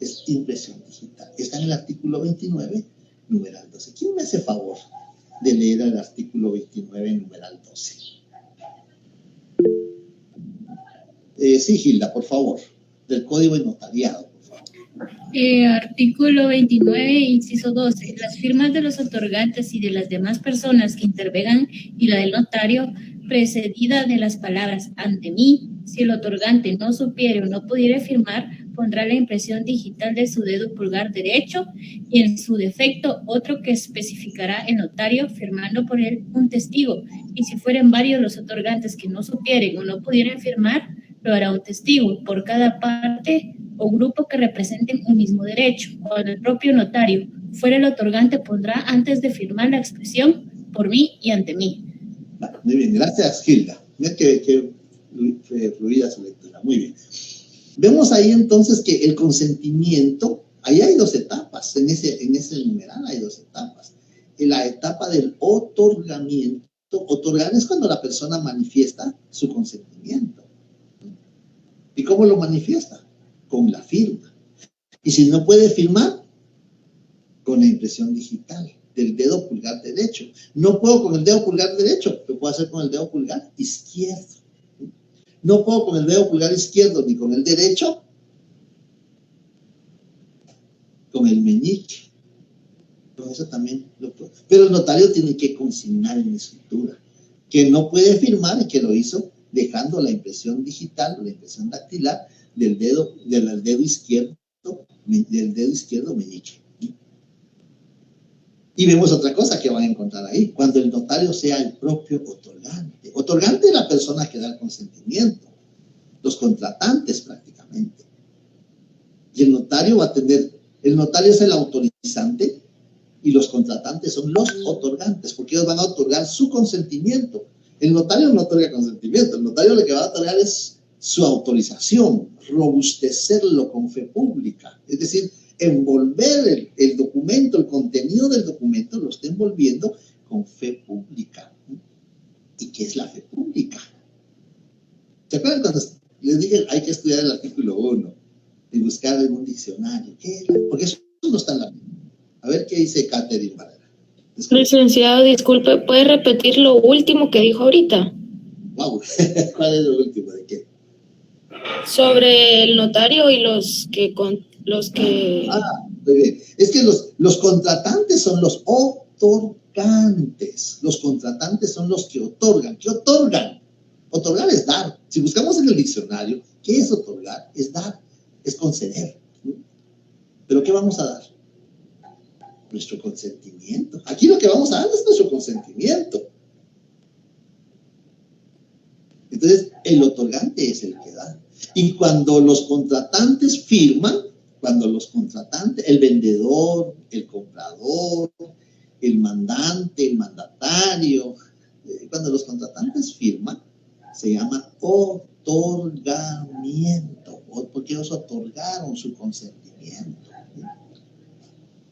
Es impresión digital. Está en el artículo 29, numeral 12. ¿Quién me hace favor de leer el artículo 29, numeral 12? Sí, Gilda, por favor. Del Código de Notariado, por favor. Artículo 29, inciso 12. Las firmas de los otorgantes y de las demás personas que intervengan y la del notario, precedida de las palabras ante mí, si el otorgante no supiere o no pudiere firmar, pondrá la impresión digital de su dedo pulgar derecho y en su defecto otro que especificará el notario firmando por él un testigo. Y si fueren varios los otorgantes que no supieren o no pudieren firmar, lo hará un testigo por cada parte o grupo que representen un mismo derecho. Cuando el propio notario fuera el otorgante, pondrá antes de firmar la expresión por mí y ante mí. Vale, muy bien, gracias, Gilda. Mira que fluida su lectura, muy bien. Vemos ahí entonces que el consentimiento, ahí hay dos etapas, en ese numeral hay dos etapas. En la etapa del otorgamiento, otorgar es cuando la persona manifiesta su consentimiento. ¿Y cómo lo manifiesta? Con la firma. Y si no puede firmar, con la impresión digital del dedo pulgar derecho. No puedo con el dedo pulgar derecho, lo puedo hacer con el dedo pulgar izquierdo. No puedo con el dedo pulgar izquierdo ni con el derecho, con el meñique. Con eso también lo puedo. Pero el notario tiene que consignar en la escritura que no puede firmar y que lo hizo dejando la impresión digital, la impresión dactilar del dedo izquierdo meñique. Y vemos otra cosa que van a encontrar ahí, cuando el notario sea el propio otorgante. Otorgante es la persona que da el consentimiento, los contratantes prácticamente. Y el notario el notario es el autorizante y los contratantes son los otorgantes, porque ellos van a otorgar su consentimiento. El notario no otorga consentimiento, el notario lo que va a otorgar es su autorización, robustecerlo con fe pública, es decir, envolver el documento, el contenido del documento lo está envolviendo con fe pública. ¿Y qué es la fe pública? ¿Se acuerdan cuando les dije hay que estudiar el artículo 1 y buscar en un diccionario? ¿Qué es? Porque eso no está en la Biblia. A ver qué dice Catherine Barrera. Licenciado, disculpe, ¿puede repetir lo último que dijo ahorita? Wow, ¿cuál es lo último? ¿De qué? Sobre el notario y los que... Muy bien. Es que los contratantes son los otorgantes. Los contratantes son los que otorgan. ¿Qué otorgan? Otorgar es dar. Si buscamos en el diccionario, ¿qué es otorgar? Es dar, es conceder. ¿Pero qué vamos a dar? Nuestro consentimiento. Aquí lo que vamos a dar es nuestro consentimiento. Entonces, el otorgante es el que da. Y cuando los contratantes firman, el vendedor, el comprador, el mandante, el mandatario, cuando los contratantes firman, se llama otorgamiento, porque ellos otorgaron su consentimiento.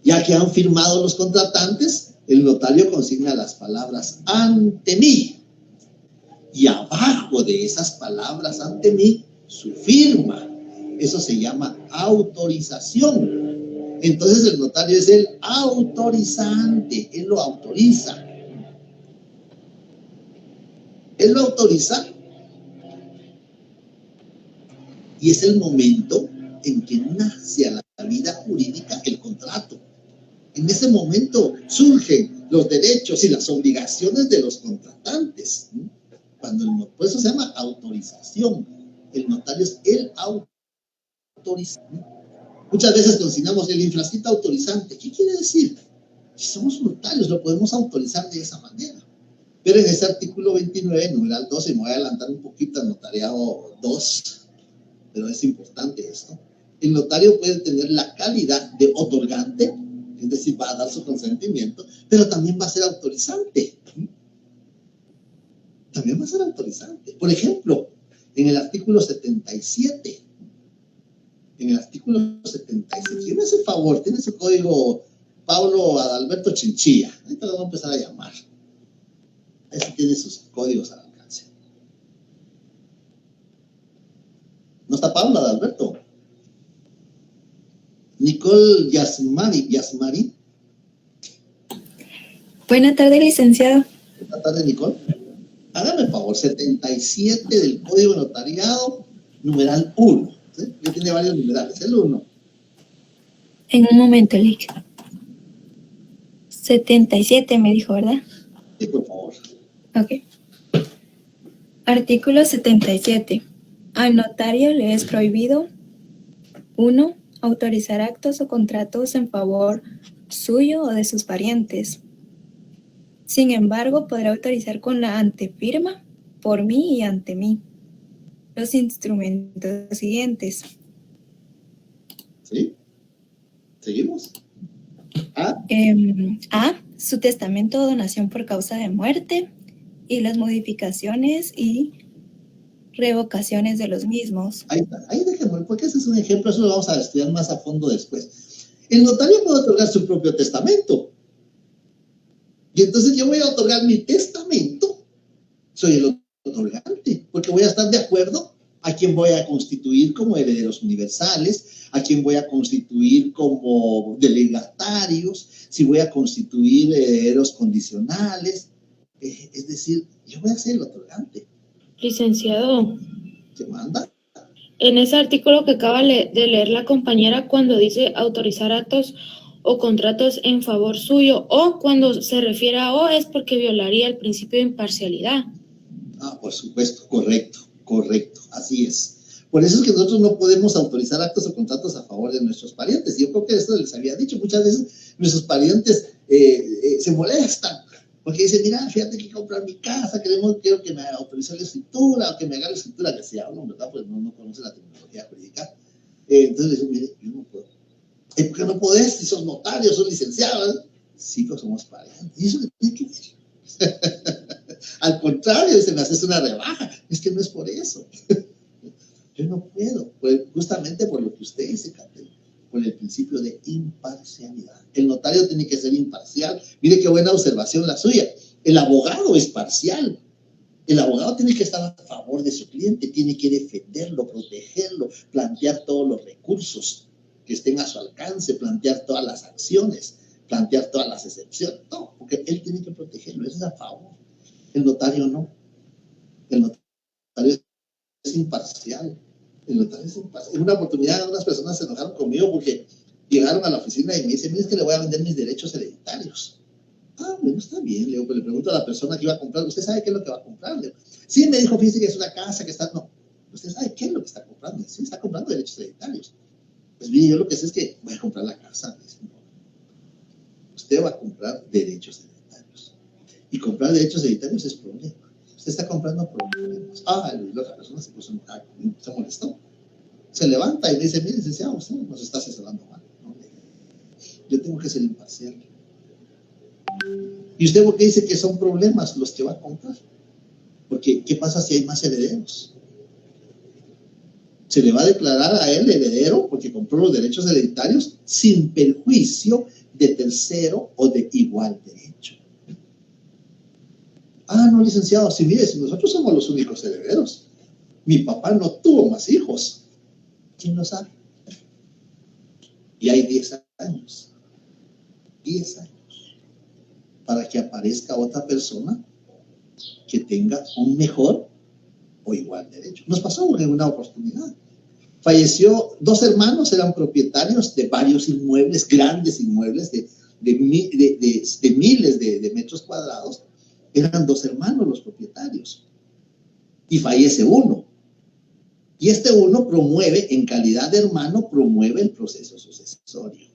Ya que han firmado los contratantes, el notario consigna las palabras ante mí. Y abajo de esas palabras ante mí, su firma. Eso se llama autorización. Entonces el notario es el autorizante, él lo autoriza. Él lo autoriza y es el momento en que nace a la vida jurídica el contrato. En ese momento surgen los derechos y las obligaciones de los contratantes. Por eso se llama autorización. El notario es el autorizante. Muchas veces consignamos el infrascrito autorizante. ¿Qué quiere decir? Si somos notarios, lo podemos autorizar de esa manera. Pero en ese artículo 29, numeral 12, me voy a adelantar un poquito al notariado 2, pero es importante esto. El notario puede tener la calidad de otorgante, es decir, va a dar su consentimiento, pero también va a ser autorizante. También va a ser autorizante. Por ejemplo, en el artículo 77. En el artículo 77. ¿Quién me hace favor? Tiene su código Pablo Adalberto Chinchilla. Ahorita lo vamos a empezar a llamar. Ese tiene sus códigos al alcance. ¿No está Pablo Adalberto? Nicole Yasmari. Buenas tardes, licenciado. Buenas tardes, Nicole. Hágame el favor, 77 del Código Notariado, numeral 1. ¿Sí? Ya tiene varios numerales, el 1. En un momento, Lick. 77 me dijo, ¿verdad? Sí, por favor. Ok. Artículo 77. Al notario le es prohibido: 1. Autorizar actos o contratos en favor suyo o de sus parientes. Sin embargo, podrá autorizar con la antefirma por mí y ante mí los instrumentos siguientes. ¿Sí? ¿Seguimos? A. Su testamento o donación por causa de muerte y las modificaciones y revocaciones de los mismos. Ahí está, ahí dejémoslo, porque ese es un ejemplo, eso lo vamos a estudiar más a fondo después. El notario puede otorgar su propio testamento. Y entonces yo voy a otorgar mi testamento, soy el otorgante, porque voy a estar de acuerdo a quién voy a constituir como herederos universales, a quién voy a constituir como delegatarios, si voy a constituir herederos condicionales. Es decir, yo voy a ser el otorgante. Licenciado, ¿Se manda? en ese artículo que acaba de leer la compañera, cuando dice autorizar actos o contratos en favor suyo, o cuando se refiere a o, es porque violaría el principio de imparcialidad. Ah, por supuesto, correcto, así es. Por eso es que nosotros no podemos autorizar actos o contratos a favor de nuestros parientes. Yo creo que esto les había dicho, muchas veces nuestros parientes se molestan, porque dicen, mira, fíjate que comprar mi casa, quiero que me autorice la escritura, o que me haga la escritura, que se habla, ¿verdad? Pues no conoce la terminología jurídica. Entonces dicen, mire, yo no puedo. ¿Por qué no podés? Si sos notario, sos licenciado. Sí, pero somos parientes. ¿Y eso qué tiene que ver? Al contrario, se me hace una rebaja. Es que no es por eso. Yo no puedo, pues justamente por lo que usted dice, Catel, por el principio de imparcialidad. El notario tiene que ser imparcial. Mire qué buena observación la suya. El abogado es parcial. El abogado tiene que estar a favor de su cliente, tiene que defenderlo, protegerlo, plantear todos los recursos que estén a su alcance, plantear todas las acciones, plantear todas las excepciones. No, porque él tiene que protegerlo, eso es a favor. El notario no. El notario es imparcial. El notario es imparcial. En una oportunidad, unas personas se enojaron conmigo porque llegaron a la oficina y me dicen, mire, es que le voy a vender mis derechos hereditarios. Ah, bueno, está bien. Le pregunto a la persona que iba a comprar, ¿usted sabe qué es lo que va a comprar? Sí, me dijo, fíjese que es una casa que está... No, ¿usted sabe qué es lo que está comprando? Sí, está comprando derechos hereditarios. Pues bien, yo lo que sé es que voy a comprar la casa. Usted va a comprar derechos hereditarios. Y comprar derechos hereditarios es problema. Usted está comprando problemas. Ah, la otra persona se puso enojada conmigo, se molestó. Se levanta y me dice, mire, licenciado, usted nos está asesorando mal. No, yo tengo que ser imparcial. ¿Y usted por qué dice que son problemas los que va a comprar? Porque, ¿qué pasa si hay más herederos? Se le va a declarar a él heredero porque compró los derechos hereditarios sin perjuicio de tercero o de igual derecho. Ah, no, licenciado, si mire, si nosotros somos los únicos herederos, mi papá no tuvo más hijos. ¿Quién lo sabe? Y hay 10 años. 10 años. Para que aparezca otra persona que tenga un mejor o igual derecho. Nos pasó en una oportunidad. Falleció 2 hermanos, eran propietarios de varios inmuebles, grandes inmuebles de miles de metros cuadrados. Eran 2 hermanos los propietarios. Y fallece uno. Y este uno promueve, en calidad de hermano, promueve el proceso sucesorio.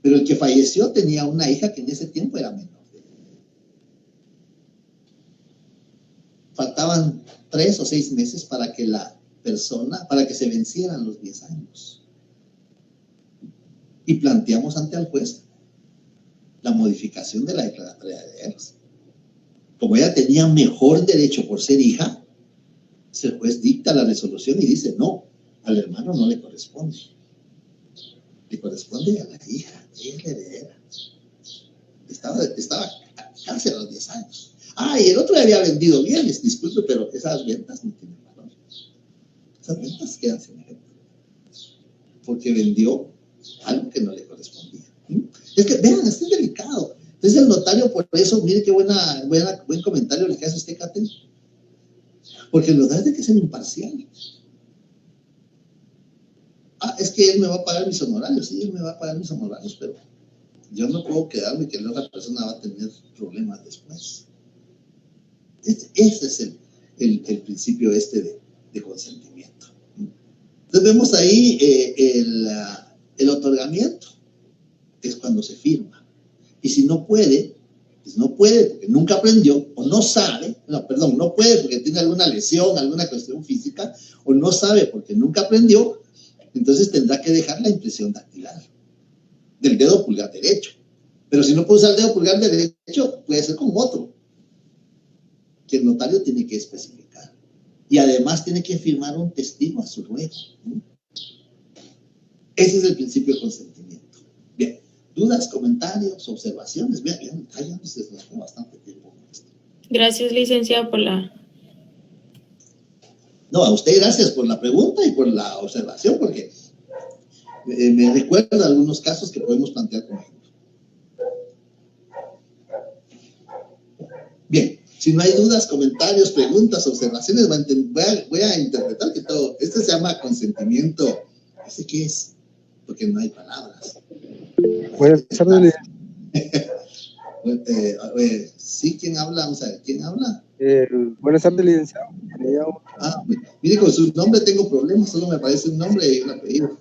Pero el que falleció tenía una hija que en ese tiempo era menor. Faltaban 3 o 6 meses para que para que se vencieran los 10 años. Y planteamos ante el juez la modificación de la declaratoria de herederos. Como ella tenía mejor derecho por ser hija, el juez dicta la resolución y dice, no, al hermano no le corresponde. Le corresponde a la hija, ella es la heredera. Estaba casi a los 10 años. Ah, y el otro le había vendido bienes, disculpe, pero esas ventas no tienen valor. Esas ventas quedan sin efecto. Porque vendió algo que no le correspondía. Es que, vean, esto es delicado. Entonces el notario, por eso, mire qué buen comentario le hace a usted, Catel. Porque el notario tiene que ser imparcial. Ah, es que él me va a pagar mis honorarios. Sí, él me va a pagar mis honorarios, pero yo no puedo quedarme que la otra persona va a tener problemas después. Ese es el principio de consentimiento. Entonces vemos ahí el otorgamiento, que es cuando se firma. Y si no puede, pues no puede porque nunca aprendió, o no sabe, no puede porque tiene alguna lesión, alguna cuestión física, o no sabe porque nunca aprendió, entonces tendrá que dejar la impresión dactilar del dedo pulgar derecho. Pero si no puede usar el dedo pulgar derecho, puede ser con otro, que el notario tiene que especificar. Y además tiene que firmar un testigo a su ruego. Ese es el principio de consentimiento. Bien, dudas, comentarios, observaciones. Bien, ya nos desgastó bastante tiempo con esto. Gracias, licenciado, por la No, a usted gracias por la pregunta y por la observación, porque me recuerda algunos casos que podemos plantear como ejemplo. Bien, si no hay dudas, comentarios, preguntas, observaciones, voy a interpretar que todo, este se llama consentimiento. ¿Ese qué es? Porque no hay palabras. Buenas tardes. Sí, ¿quién habla? Vamos a ver, ¿quién habla? Buenas tardes, licenciado. Mire, con su nombre tengo problemas, solo me aparece un nombre y un apellido.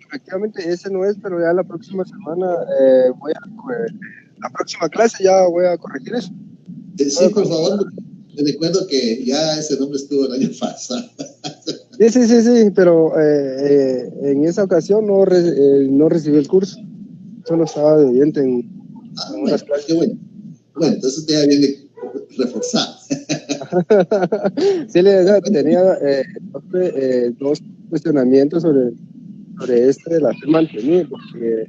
Efectivamente, ese no es, pero ya la próxima semana la próxima clase ya voy a corregir eso. Sí, por favor, recuerdo que ya ese nombre estuvo el año pasado. Sí, pero en esa ocasión no recibí el curso, solo estaba de oyente en unas clases. Qué bueno. Bueno, entonces usted ya viene reforzado. Sí, tenía dos cuestionamientos sobre este de la firma anterior, porque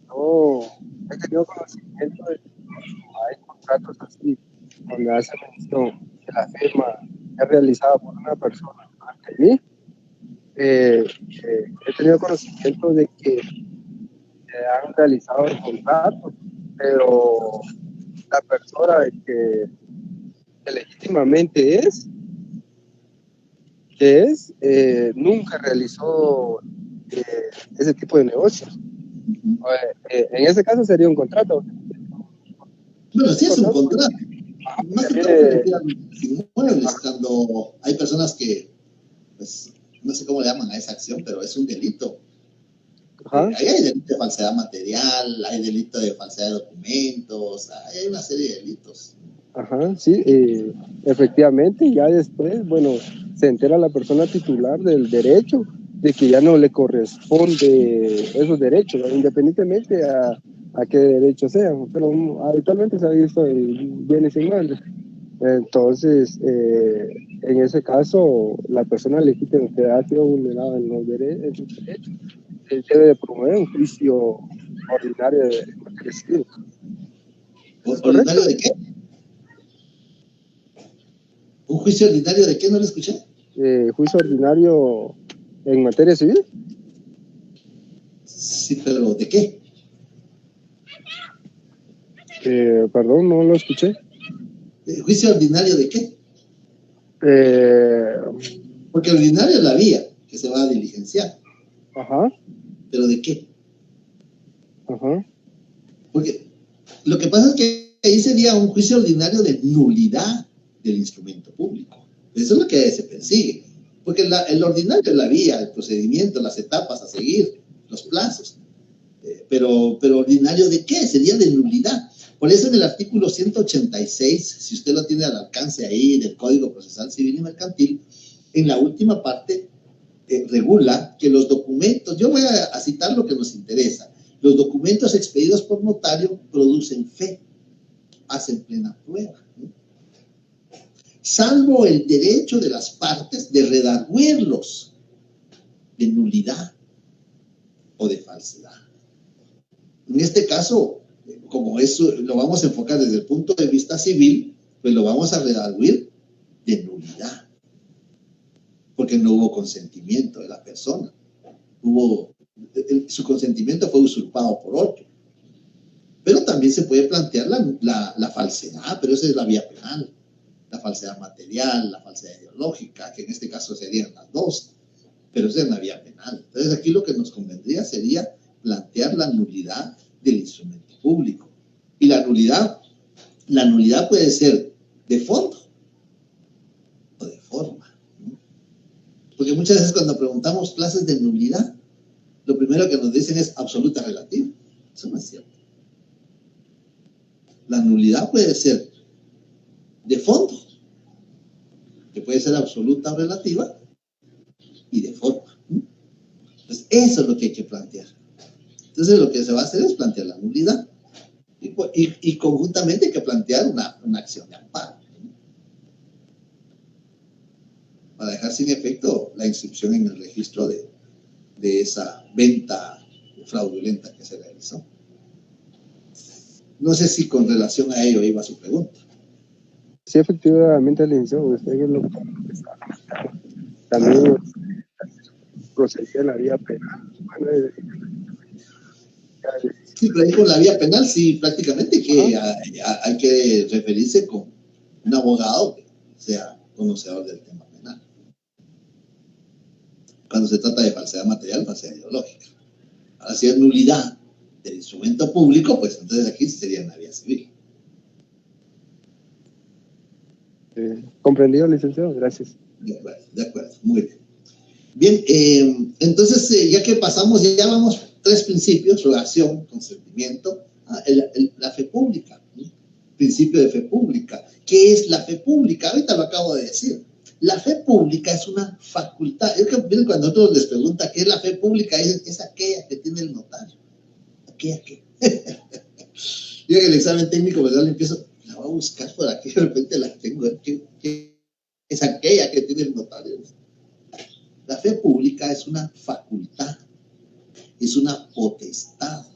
no he tenido conocimiento de que hay contratos así, donde hace mención que la firma es realizada por una persona ante mí. He tenido conocimiento de que han realizado el contrato, pero la persona que legítimamente nunca realizó ese tipo de negocios. En ese caso sería un contrato. Bueno, sí es un contrato. Más que todo se refiere a los inmuebles, cuando hay personas que, pues, no sé cómo le llaman a esa acción, pero es un delito. Ahí hay delito de falsedad material, hay delito de falsedad de documentos, hay una serie de delitos. Sí, efectivamente, ya después, bueno, se entera la persona titular del derecho de que ya no le corresponde esos derechos, independientemente a qué derecho sean, pero habitualmente se ha visto en bienes inmuebles. Entonces, en ese caso, la persona legítima que ha sido vulnerada en sus derechos debe de promover un juicio ordinario de materia civil. ¿Ordinario de qué? ¿Un juicio ordinario de qué? ¿No lo escuché? Juicio ordinario en materia civil. Sí, pero ¿de qué? Perdón, no lo escuché. ¿Juicio ordinario de qué? Porque ordinario es la vía que se va a diligenciar. ¿Pero de qué? Porque lo que pasa es que ahí sería un juicio ordinario de nulidad del instrumento público. Eso es lo que se persigue. Porque el ordinario es la vía, el procedimiento, las etapas a seguir, los plazos. Pero ordinario de qué? Sería de nulidad. Por eso en el artículo 186, si usted lo tiene al alcance ahí del Código Procesal Civil y Mercantil, en la última parte regula que los documentos, yo voy a citar lo que nos interesa, los documentos expedidos por notario producen fe, hacen plena prueba, ¿no? Salvo el derecho de las partes de redarguirlos de nulidad o de falsedad. En este caso, como eso lo vamos a enfocar desde el punto de vista civil, pues lo vamos a redarguir de nulidad, porque no hubo consentimiento de la persona. Su consentimiento fue usurpado por otro. Pero también se puede plantear la falsedad, pero esa es la vía penal. La falsedad material, la falsedad ideológica, que en este caso serían las dos, pero esa es la vía penal. Entonces aquí lo que nos convendría sería plantear la nulidad del instrumento público. Y la nulidad puede ser de fondo o de forma, ¿no? Porque muchas veces cuando preguntamos clases de nulidad, lo primero que nos dicen es absoluta relativa. Eso no es cierto. La nulidad puede ser de fondo, que puede ser absoluta o relativa, y de forma. Entonces, eso es lo que hay que plantear. Entonces, lo que se va a hacer es plantear la nulidad. Y conjuntamente hay que plantear una acción de amparo, ¿no? Para dejar sin efecto la inscripción en el registro de esa venta fraudulenta que se realizó. No sé si con relación a ello iba su pregunta. Sí, efectivamente, licenciado, usted es lo que está. También procedía en la vía penal. Bueno, Sí, pero ahí con la vía penal, sí, prácticamente que hay que referirse con un abogado que sea conocedor del tema penal. Cuando se trata de falsedad material, falsedad ideológica. Ahora, si es nulidad del instrumento público, pues entonces aquí sería en la vía civil. Comprendido, licenciado, gracias. De acuerdo, muy bien. Bien, entonces ya que pasamos, ya vamos 3 principios: rogación, consentimiento, la fe pública, ¿sí? Principio de fe pública. ¿Qué es la fe pública? Ahorita lo acabo de decir. La fe pública es una facultad. Es que cuando otros les pregunta qué es la fe pública, es aquella que tiene el notario. Aquella que. Yo en el examen técnico, ¿verdad? Le empiezo, la voy a buscar por aquí, de repente la tengo. ¿Qué es aquella que tiene el notario? La fe pública es una facultad, es una potestad,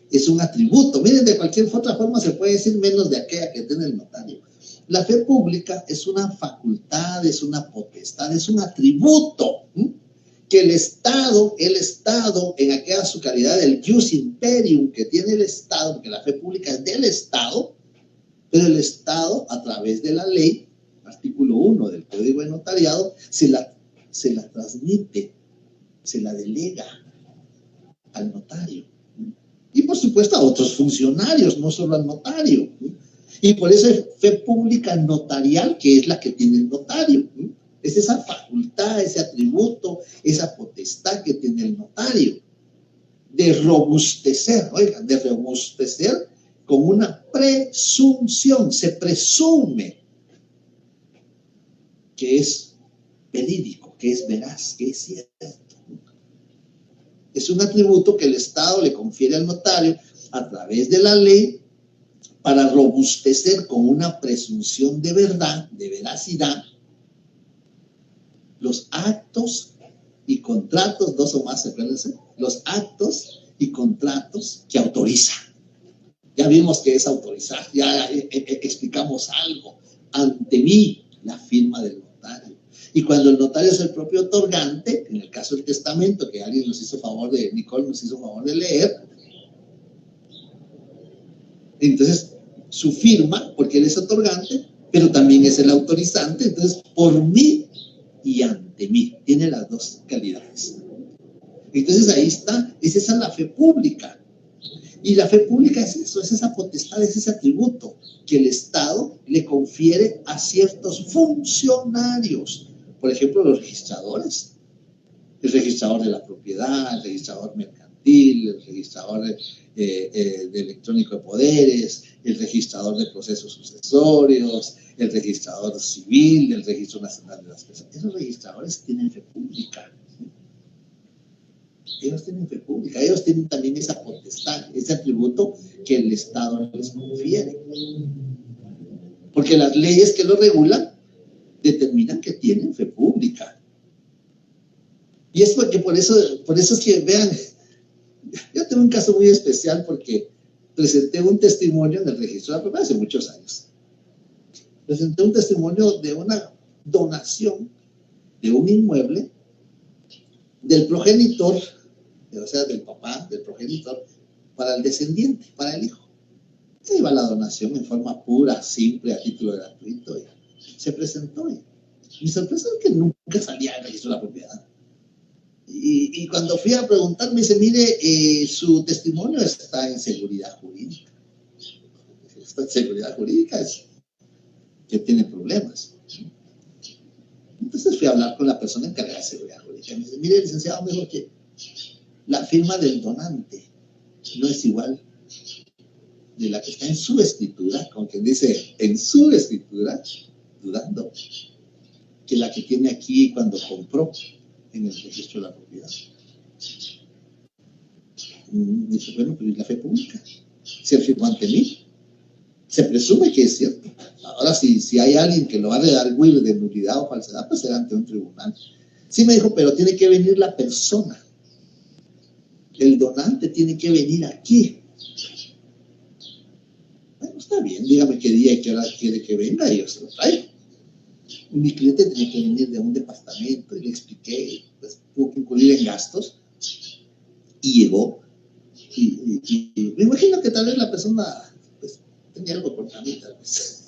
es un atributo. Miren, de cualquier otra forma se puede decir menos de aquella que tiene el notario. La fe pública es una facultad, es una potestad, es un atributo, ¿sí? Que el Estado, en aquella su calidad del jus imperium que tiene el Estado, porque la fe pública es del Estado, pero el Estado, a través de la ley, artículo 1 del Código de Notariado, se la transmite, se la delega al notario. Y por supuesto a otros funcionarios, no solo al notario. Y por eso es fe pública notarial, que es la que tiene el notario. Es esa facultad, ese atributo, esa potestad que tiene el notario de robustecer, oigan, de robustecer con una presunción. Se presume que es verídico, que es veraz, que es cierto. Es un atributo que el Estado le confiere al notario a través de la ley para robustecer con una presunción de verdad, de veracidad, los actos y contratos, 2 o más, acuérdense, los actos y contratos que autoriza. Ya vimos que es autorizar, ya explicamos algo. Ante mí, la firma del notario. Y cuando el notario es el propio otorgante, en el caso del testamento, que alguien nos hizo favor de, Nicole nos hizo favor de leer, entonces su firma, porque él es otorgante, pero también es el autorizante, entonces por mí y ante mí, tiene las 2 calidades. Entonces ahí está, es esa la fe pública. Y la fe pública es eso, es esa potestad, es ese atributo que el Estado le confiere a ciertos funcionarios. Por ejemplo, los registradores. El registrador de la propiedad, el registrador mercantil, el registrador de electrónico de poderes, el registrador de procesos sucesorios, el registrador civil, el registro nacional de las personas. Esos registradores tienen fe pública. Ellos tienen fe pública, ellos tienen también esa potestad, ese atributo que el Estado les confiere. Porque las leyes que lo regulan determinan que tienen fe pública. Y es porque por eso es que, vean, yo tengo un caso muy especial porque presenté un testimonio en el registro de la propiedad hace muchos años. Presenté un testimonio de una donación de un inmueble del progenitor, o sea, del papá, del progenitor, para el descendiente, para el hijo. Se iba la donación en forma pura, simple, a título gratuito, y se presentó. Y mi sorpresa es que nunca salía del registro de la propiedad. Y cuando fui a preguntar, me dice, mire, su testimonio está en seguridad jurídica. Está en seguridad jurídica, es que tiene problemas. Entonces fui a hablar con la persona encargada de seguridad jurídica. Me dice, mire, licenciado, me dijo que la firma del donante no es igual de la que está en su escritura, como quien dice, en su escritura, dudando, que la que tiene aquí cuando compró en el registro de la propiedad. Dice, bueno, pero ¿y la fe pública? Si él firmó ante mí, se presume que es cierto. Ahora, si hay alguien que lo va a redarguir de nulidad o falsedad, pues será ante un tribunal. Sí me dijo, pero tiene que venir la persona. El donante tiene que venir aquí. Bueno, Está bien, dígame qué día y qué hora quiere que venga y yo se lo traigo. Mi cliente tenía que venir de un departamento y le expliqué, pues tuvo que incurrir en gastos y llegó. Y me imagino que tal vez la persona pues, tenía algo contra mí, tal vez.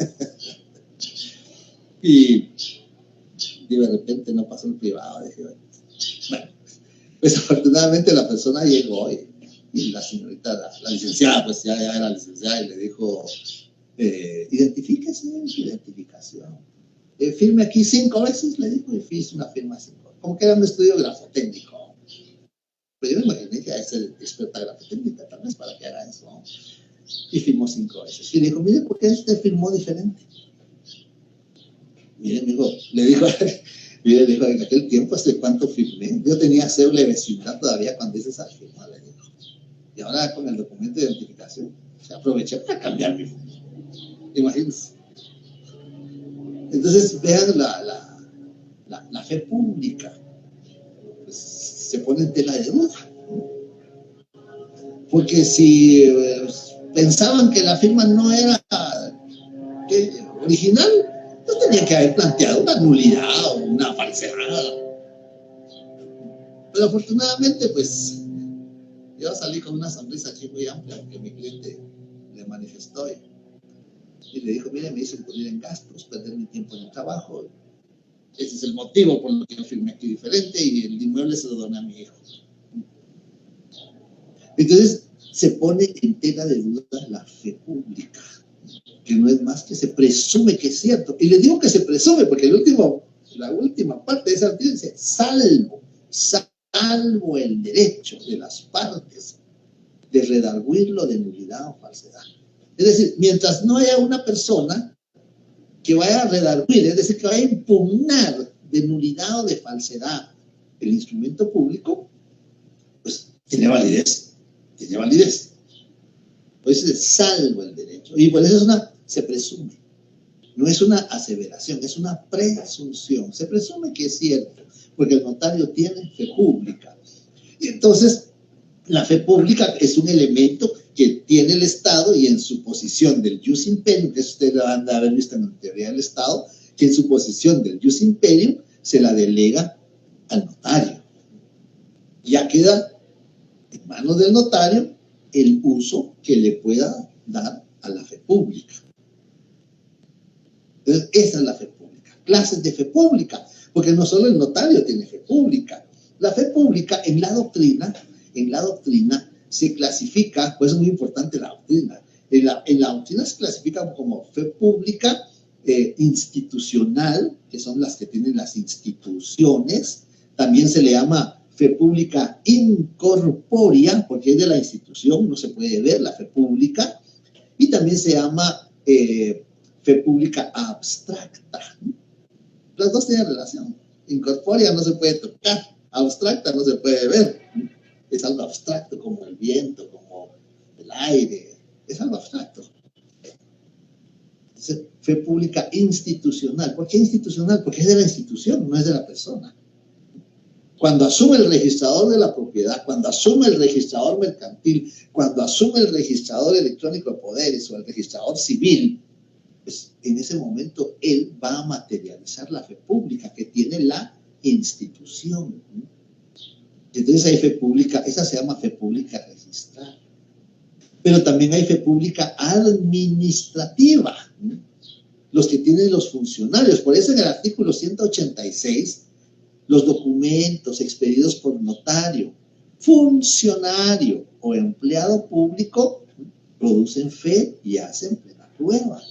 y de repente no pasó el privado. Dije, bueno, pues afortunadamente la persona llegó y la señorita, la licenciada, pues ya era licenciada y le dijo, identifíquese en su identificación. Firme aquí 5 veces, le dijo, y hice una firma 5. Como que era un estudio grafotécnico. Pero yo me imaginé que es el experta grafotécnica, tal vez para que haga eso. ¿No? Y firmó 5 veces. Y le dijo, mire, ¿por qué usted firmó diferente? Mire, amigo, le dijo, en aquel tiempo, ¿hace cuánto firmé? Yo tenía cédula de vecindad todavía cuando hice esa firma, le dijo. Y ahora con el documento de identificación, se aproveché para cambiar mi firma. Imagínense. Entonces, vean la fe pública. Pues, se pone en tela de duda. Porque si pensaban que la firma no era original, pues tenía que haber planteado una nulidad o una falsedad. Pero afortunadamente, pues, yo salí con una sonrisa aquí muy amplia que mi cliente le manifestó y le dijo, mire, me hizo incurrir en gastos, perder mi tiempo en el trabajo. Ese es el motivo por el que yo firmé aquí diferente y el inmueble se lo doné a mi hijo. Entonces, se pone en tela de duda la fe pública, que no es más que se presume que es cierto. Y le digo que se presume porque la última parte de ese artículo dice, salvo el derecho de las partes de redarguirlo de nulidad o falsedad. Es decir, mientras no haya una persona que vaya a redarguir, es decir, que vaya a impugnar de nulidad o de falsedad el instrumento público, pues tiene validez. Por eso es salvo el derecho. Y por eso se presume. No es una aseveración, es una presunción. Se presume que es cierto, porque el notario tiene fe pública. Y entonces, la fe pública es un elemento que tiene el Estado y en su posición del jus imperium, que usted lo van a haber visto en la teoría del Estado, que en su posición del jus imperium se la delega al notario. Ya queda en manos del notario el uso que le pueda dar a la fe pública. Entonces, esa es la fe pública. Clases de fe pública, porque no solo el notario tiene fe pública. La fe pública en la doctrina se clasifica, pues es muy importante la doctrina. En la doctrina se clasifica como fe pública institucional, que son las que tienen las instituciones. También se le llama fe pública incorpórea, porque es de la institución, no se puede ver la fe pública. Y también se llama fe pública abstracta. Las dos tienen relación. Incorpórea no se puede tocar, abstracta no se puede ver. Es algo abstracto, como el viento, como el aire. Es algo abstracto. Entonces, fe pública institucional. ¿Por qué institucional? Porque es de la institución, no es de la persona. Cuando asume el registrador de la propiedad, cuando asume el registrador mercantil, cuando asume el registrador electrónico de poderes o el registrador civil, pues en ese momento él va a materializar la fe pública que tiene la institución. Entonces hay fe pública, esa se llama fe pública registrada. Pero también hay fe pública administrativa, los que tienen los funcionarios. Por eso en el artículo 186, los documentos expedidos por notario, funcionario o empleado público producen fe y hacen plena prueba.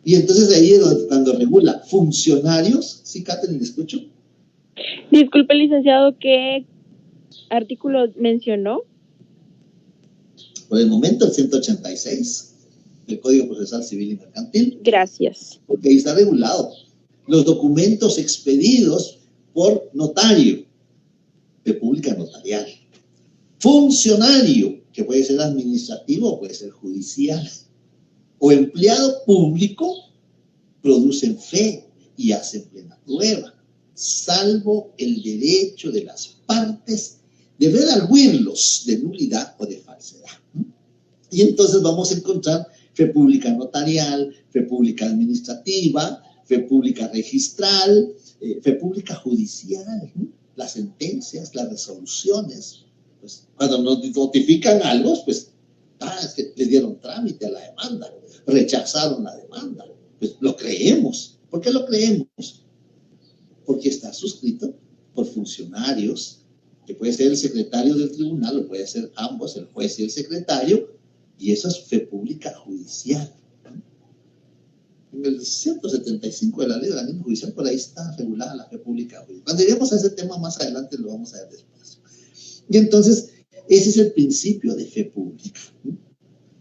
Y entonces ahí es cuando regula funcionarios. ¿Sí, Catherine, le escucho? Disculpe, licenciado, ¿qué artículo mencionó? Por el momento, el 186 del Código Procesal Civil y Mercantil. Gracias. Porque ahí está regulado. Los documentos expedidos por notario, de pública notarial. Funcionario, que puede ser administrativo o puede ser judicial. O empleado público, producen fe y hacen plena prueba, salvo el derecho de las partes de redarguirlos de nulidad o de falsedad. Y entonces vamos a encontrar fe pública notarial, fe pública administrativa, fe pública registral, fe pública judicial, ¿no? Las sentencias, las resoluciones. Pues, cuando nos notifican algo, pues es que le dieron trámite a la demanda, rechazaron la demanda. Pues lo creemos. ¿Por qué lo creemos? Porque está suscrito por funcionarios, que puede ser el secretario del tribunal, o puede ser ambos, el juez y el secretario, y eso es fe pública judicial. En el 175 de la ley de organismo judicial, por ahí está regulada la fe pública judicial. Cuando lleguemos a ese tema más adelante, lo vamos a ver después. Y entonces, ese es el principio de fe pública, ¿no?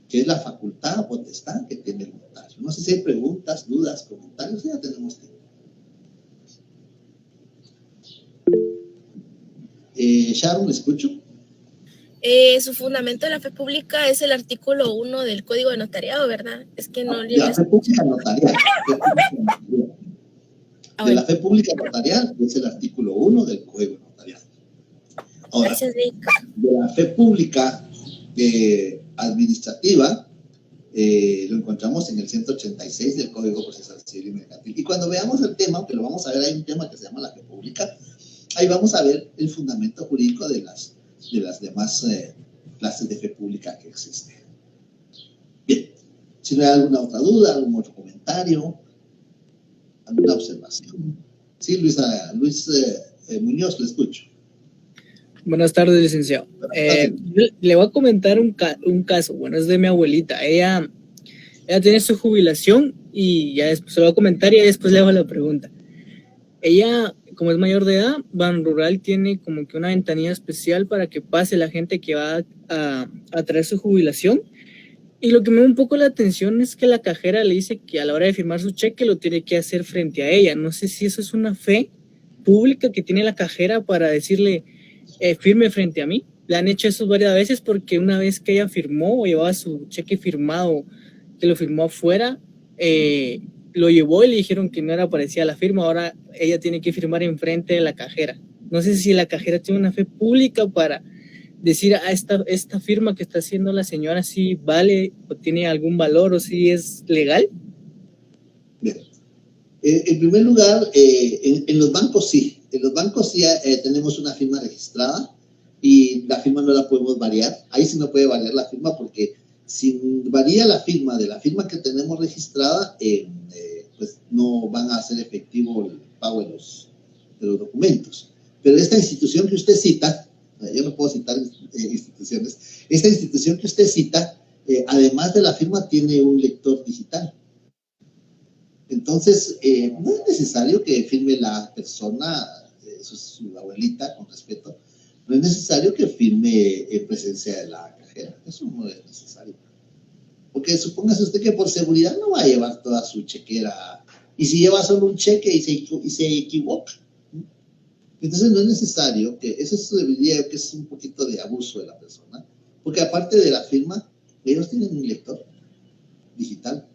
Que es la facultad o potestad que tiene el notario. No sé si hay preguntas, dudas, comentarios, ya tenemos tiempo. Sharon, ¿le escucho? Su fundamento de la fe pública es el artículo 1 del Código de Notariado, ¿verdad? Es que no le... La fe pública notarial. De la fe pública notarial es el artículo 1 del Código Notarial. Ahora, Gracias, Nick. de la fe pública administrativa, lo encontramos en el 186 del Código Procesal Civil y Mercantil. Y cuando veamos el tema, aunque lo vamos a ver, hay un tema que se llama la fe pública, ahí vamos a ver el fundamento jurídico de las demás clases de fe pública que existen. Bien, si no hay alguna otra duda, algún otro comentario, alguna observación. Sí, Luis Muñoz, le escucho. Buenas tardes, licenciado. Le voy a comentar un caso. Bueno, es de mi abuelita. Ella tiene su jubilación y ya después se lo voy a comentar y después le hago la pregunta. Ella, como es mayor de edad, Banrural tiene como que una ventanilla especial para que pase la gente que va a traer su jubilación. Y lo que me da un poco la atención es que la cajera le dice que a la hora de firmar su cheque lo tiene que hacer frente a ella. No sé si eso es una fe pública que tiene la cajera para decirle firme frente a mí. Le han hecho eso varias veces porque una vez que ella firmó o llevaba su cheque firmado, que lo firmó afuera, lo llevó y le dijeron que no era parecida a la firma. Ahora ella tiene que firmar enfrente de la cajera. No sé si la cajera tiene una fe pública para decir esta firma que está haciendo la señora si vale o tiene algún valor o si es legal. Bien. En primer lugar, en los bancos sí. En los bancos sí tenemos una firma registrada y la firma no la podemos variar. Ahí sí no puede variar la firma porque si varía la firma de la firma que tenemos registrada, pues no van a hacer efectivo el pago de los documentos. Pero esta institución que usted cita, yo no puedo citar instituciones, esta institución que usted cita, además de la firma, tiene un lector digital. Entonces, no es necesario que firme la persona, su abuelita, con respeto, no es necesario que firme en presencia de la cajera, eso no es necesario. Porque supóngase usted que por seguridad no va a llevar toda su chequera, y si lleva solo un cheque y se equivoca. Entonces no es necesario que, eso diría que es un poquito de abuso de la persona, porque aparte de la firma, ellos tienen un lector digital.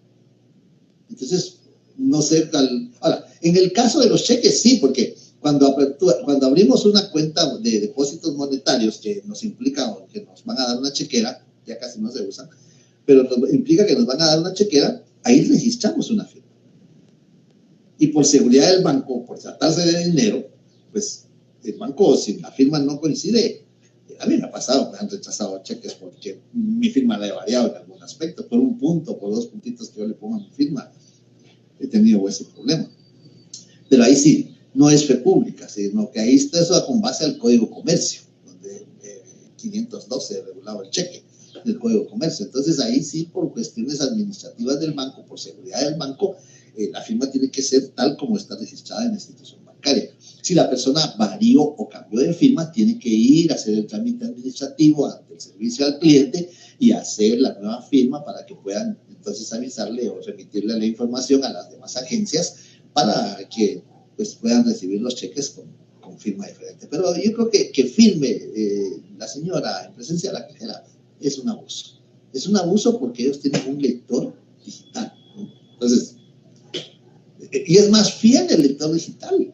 Entonces, no sé, ahora, en el caso de los cheques sí, porque cuando abrimos una cuenta de depósitos monetarios que nos implica que nos van a dar una chequera, ya casi no se usan, pero implica que nos van a dar una chequera, ahí registramos una firma. Y por seguridad del banco, por tratarse de dinero, pues el banco, si la firma no coincide, a mí me ha pasado, me han rechazado cheques porque mi firma la he variado en algún aspecto, por un punto, por 2 puntitos que yo le pongo a mi firma, he tenido ese problema. Pero ahí sí, no es fe pública, sino que ahí está eso con base al Código Comercio, donde 512 regulaba el cheque del Código Comercio. Entonces ahí sí, por cuestiones administrativas del banco, por seguridad del banco, la firma tiene que ser tal como está registrada en la institución bancaria. Si la persona varió o cambió de firma, tiene que ir a hacer el trámite administrativo ante el servicio al cliente y hacer la nueva firma para que puedan entonces avisarle o remitirle la información a las demás agencias para que pues, puedan recibir los cheques con firma diferente. Pero yo creo que firme la señora en presencia de la cajera es un abuso. Es un abuso porque ellos tienen un lector digital, ¿no? Entonces, y es más fiel el lector digital.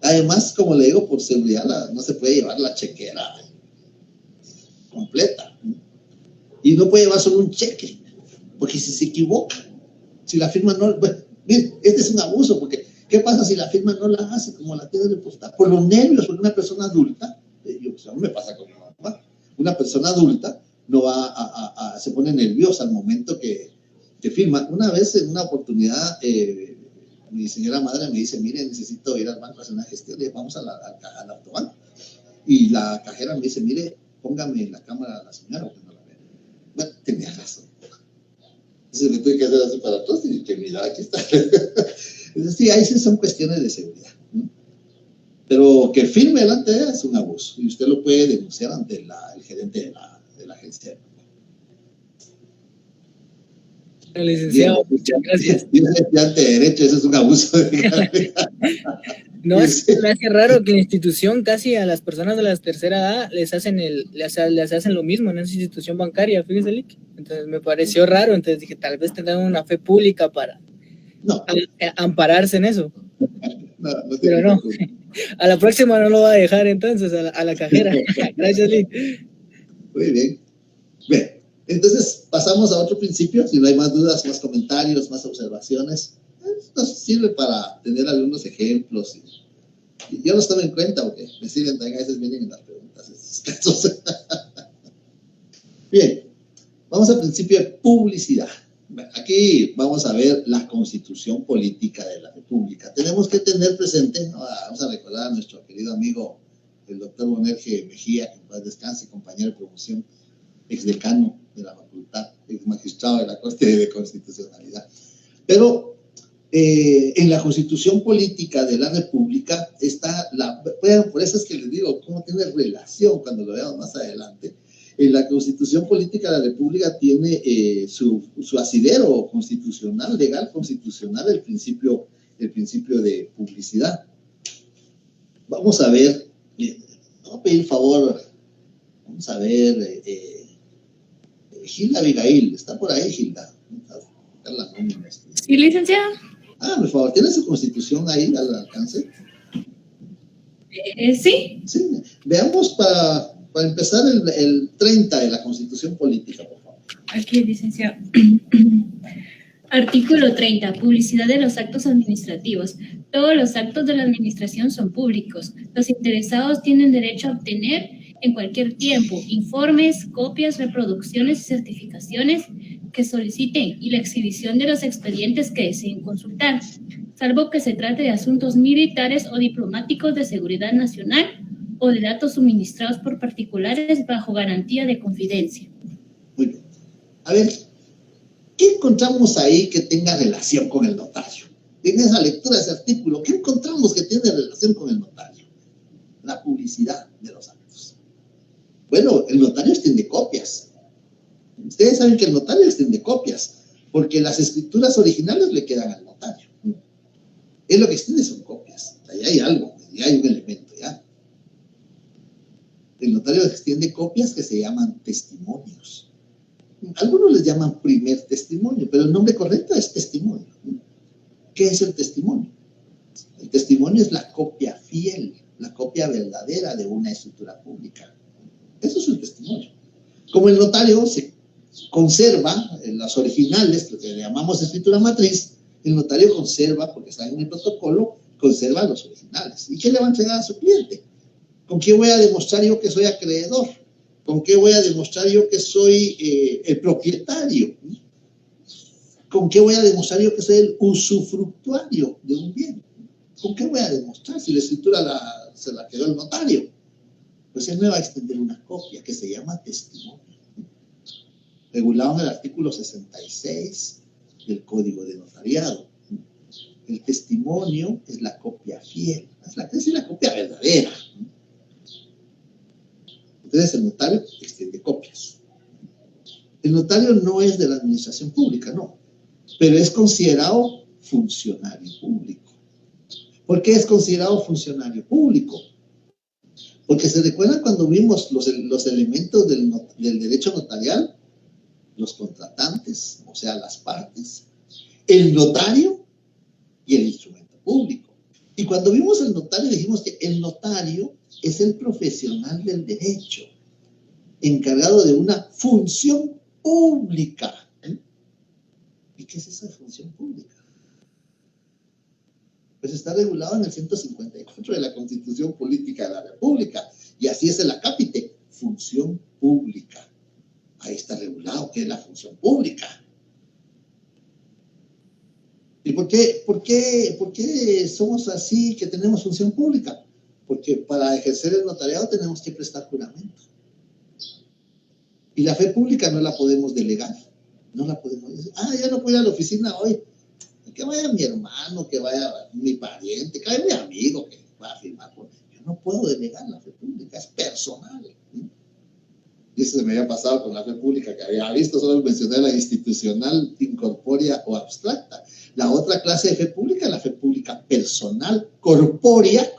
Además, como le digo, por seguridad no se puede llevar la chequera completa, ¿no? Y no puede llevar solo un cheque, porque si se equivoca, si la firma no... Bueno, miren, este es un abuso, porque ¿qué pasa si la firma no la hace como la tiene reportada? Por los nervios, porque una persona adulta, a mí me pasa con mi mamá, una persona adulta no va se pone nerviosa al momento que firma. Una vez, en una oportunidad, mi señora madre me dice, mire, necesito ir al banco a hacer una gestión, le vamos al autobanco. Y la cajera me dice, mire, póngame en la cámara a la señora, porque no la veo. Bueno, tenía razón. Entonces me tuve que hacer así para atrás y que mira, aquí está. Entonces, sí, ahí sí son cuestiones de seguridad, ¿no? Pero que firme delante de ella es un abuso y usted lo puede denunciar ante el gerente de la agencia. Licenciado, muchas gracias. Dice estudiante de Derecho, eso es un abuso. No, es que me hace raro que en la institución casi a las personas de la tercera edad les hacen lo mismo en esa institución bancaria, fíjese, Lick. Entonces me pareció raro, entonces dije, tal vez tendrán una fe pública para ampararse en eso. No pero no, a la próxima no lo va a dejar entonces a la cajera. Gracias, Lick. Muy bien. Bien, entonces pasamos a otro principio, si no hay más dudas, más comentarios, más observaciones. Nos sirve para tener algunos ejemplos y yo los tomo en cuenta porque me sirven también, a veces vienen en las preguntas estos casos. Bien, vamos al principio de publicidad. Aquí vamos a ver la constitución política de la República. Tenemos que tener presente, vamos a recordar a nuestro querido amigo el doctor Bonerge Mejía, que en paz descanse, compañero de promoción, exdecano de la facultad, ex magistrado de la Corte de Constitucionalidad. Pero en la constitución política de la República está por eso es que les digo cómo tiene relación cuando lo veamos más adelante. En la constitución política de la República tiene su asidero constitucional, legal constitucional, el principio de publicidad. Vamos a ver, vamos a pedir favor, vamos a ver, Gilda Abigail, ¿está por ahí, Gilda? Sí, licenciado. Por favor, ¿tiene su constitución ahí al alcance? Sí. Sí, veamos para empezar el 30 de la constitución política, por favor. Aquí, licenciado. Artículo 30. Publicidad de los actos administrativos. Todos los actos de la administración son públicos. Los interesados tienen derecho a obtener en cualquier tiempo informes, copias, reproducciones y certificaciones que soliciten y la exhibición de los expedientes que deseen consultar, salvo que se trate de asuntos militares o diplomáticos de seguridad nacional o de datos suministrados por particulares bajo garantía de confidencia. Muy bien. A ver, ¿qué encontramos ahí que tenga relación con el notario? En esa lectura de ese artículo, ¿qué encontramos que tiene relación con el notario? La publicidad de los actos. Bueno, el notario extiende copias. Ustedes saben que el notario extiende copias, porque las escrituras originales le quedan al notario. Él lo que extiende son copias. Ahí hay algo, ahí hay un elemento, ¿ya? El notario extiende copias que se llaman testimonios. Algunos les llaman primer testimonio, pero el nombre correcto es testimonio. ¿Qué es el testimonio? El testimonio es la copia fiel, la copia verdadera de una escritura pública. Eso es el testimonio. Como el notario se conserva las originales, lo que le llamamos escritura matriz, el notario conserva, porque está en el protocolo, conserva los originales. ¿Y qué le va a entregar a su cliente? ¿Con qué voy a demostrar yo que soy acreedor? ¿Con qué voy a demostrar yo que soy el propietario? ¿Con qué voy a demostrar yo que soy el usufructuario de un bien? ¿Con qué voy a demostrar si la escritura se la quedó el notario? Pues él me va a extender una copia que se llama testimonio, regulado en el artículo 66 del Código de Notariado. El testimonio es la copia fiel, es la copia verdadera. Entonces el notario extiende copias. El notario no es de la administración pública, no, pero es considerado funcionario público. ¿Por qué es considerado funcionario público? Porque se recuerdan cuando vimos los elementos del derecho notarial, los contratantes, o sea, las partes, el notario y el instrumento público. Y cuando vimos el notario dijimos que el notario es el profesional del derecho, encargado de una función pública. ¿Y qué es esa función pública? Pues está regulado en el 154 de la Constitución Política de la República, y así es el acápite, función pública. Ahí está regulado qué es la función pública. ¿Y por qué somos así que tenemos función pública? Porque para ejercer el notariado tenemos que prestar juramento. Y la fe pública no la podemos delegar. No la podemos decir, ya no voy a la oficina hoy. Que vaya mi hermano, que vaya mi pariente, que vaya mi amigo que va a firmar. Yo no puedo delegar la fe pública, es personal. Y eso se me había pasado con la fe pública que había visto, solo mencioné la institucional, incorpórea o abstracta. La otra clase de fe pública es la fe pública personal, corpórea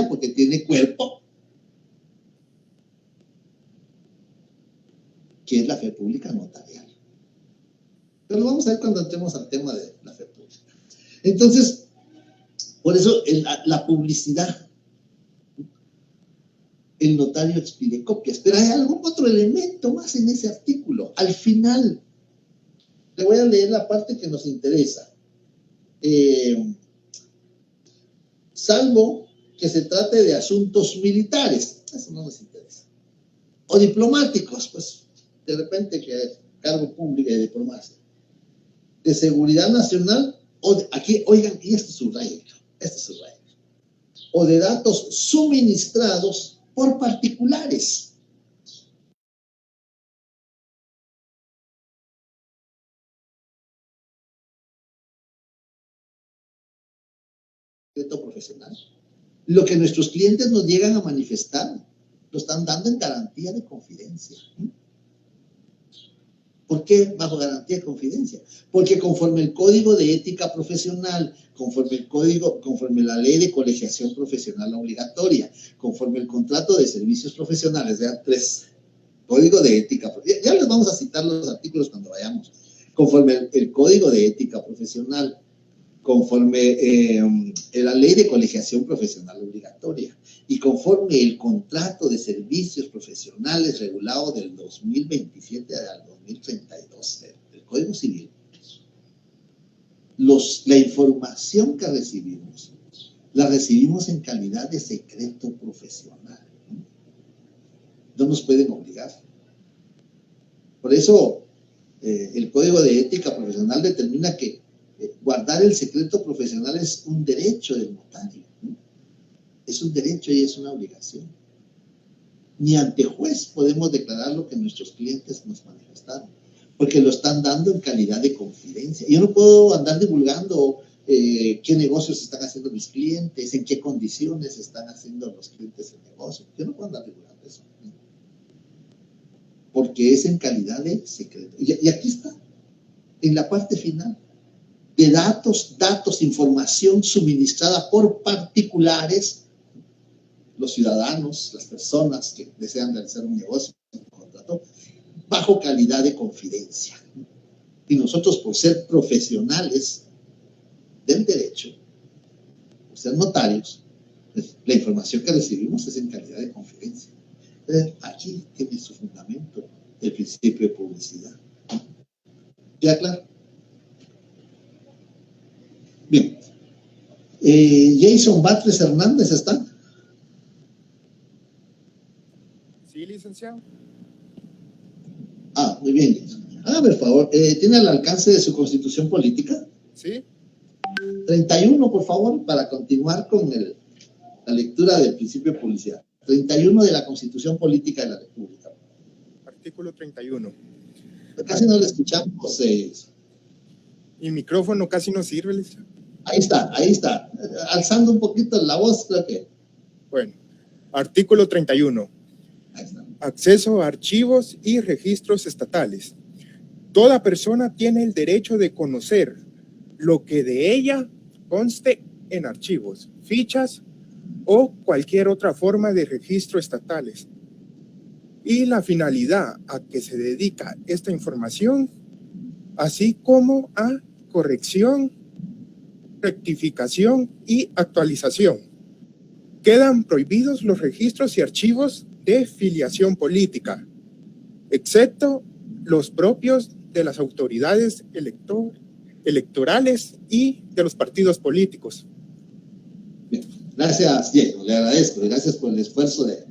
porque tiene cuerpo, que es la fe pública notarial. Pero lo vamos a ver cuando entremos al tema de la fe pública. Entonces, por eso la publicidad, el notario expide copias. Pero hay algún otro elemento más en ese artículo. Al final, le voy a leer la parte que nos interesa. Salvo que se trate de asuntos militares, eso no nos interesa. O diplomáticos, pues, de repente que es cargo público de diplomacia. De seguridad nacional, aquí, oigan, y esto es subrayo, o de datos suministrados por particulares. Secreto profesional. Lo que nuestros clientes nos llegan a manifestar, lo están dando en garantía de confidencia. ¿Por qué bajo garantía de confidencia? Porque conforme el Código de Ética Profesional, conforme la Ley de Colegiación Profesional Obligatoria, conforme el Contrato de Servicios Profesionales, vean 3, Código de Ética, ya les vamos a citar los artículos cuando vayamos, conforme el Código de Ética Profesional, conforme la Ley de Colegiación Profesional Obligatoria y conforme el Contrato de Servicios Profesionales regulado del 2027 al 2032, el Código Civil, la información que recibimos, la recibimos en calidad de secreto profesional. No nos pueden obligar. Por eso, el Código de Ética Profesional determina que guardar el secreto profesional es un derecho del notario. Es un derecho y es una obligación. Ni ante juez podemos declarar lo que nuestros clientes nos manifestaron, porque lo están dando en calidad de confidencia. Yo no puedo andar divulgando qué negocios están haciendo mis clientes, en qué condiciones están haciendo los clientes el negocio. Yo no puedo andar divulgando eso, porque es en calidad de secreto. Y aquí está, en la parte final, de datos, información suministrada por particulares, los ciudadanos, las personas que desean realizar un negocio, un contrato, bajo calidad de confidencia. Y nosotros, por ser profesionales del derecho, por ser notarios, pues, la información que recibimos es en calidad de confidencia. Aquí tiene su fundamento el principio de publicidad. ¿Ya claro? Bien. Jason Batres Hernández, ¿está? Sí, licenciado. Muy bien. Por favor, ¿tiene al alcance de su constitución política? Sí. 31, por favor, para continuar con la lectura del principio de publicidad. 31 de la Constitución Política de la República. Artículo 31. Casi no le escuchamos. Mi micrófono casi no sirve, licenciado. Ahí está. Alzando un poquito la voz, creo que. Bueno, artículo 31. Ahí está. Acceso a archivos y registros estatales. Toda persona tiene el derecho de conocer lo que de ella conste en archivos, fichas o cualquier otra forma de registro estatales. Y la finalidad a que se dedica esta información, así como a corrección, rectificación y actualización. Quedan prohibidos los registros y archivos de filiación política, excepto los propios de las autoridades electorales y de los partidos políticos. Bien, gracias, Diego, le agradezco, gracias por el esfuerzo de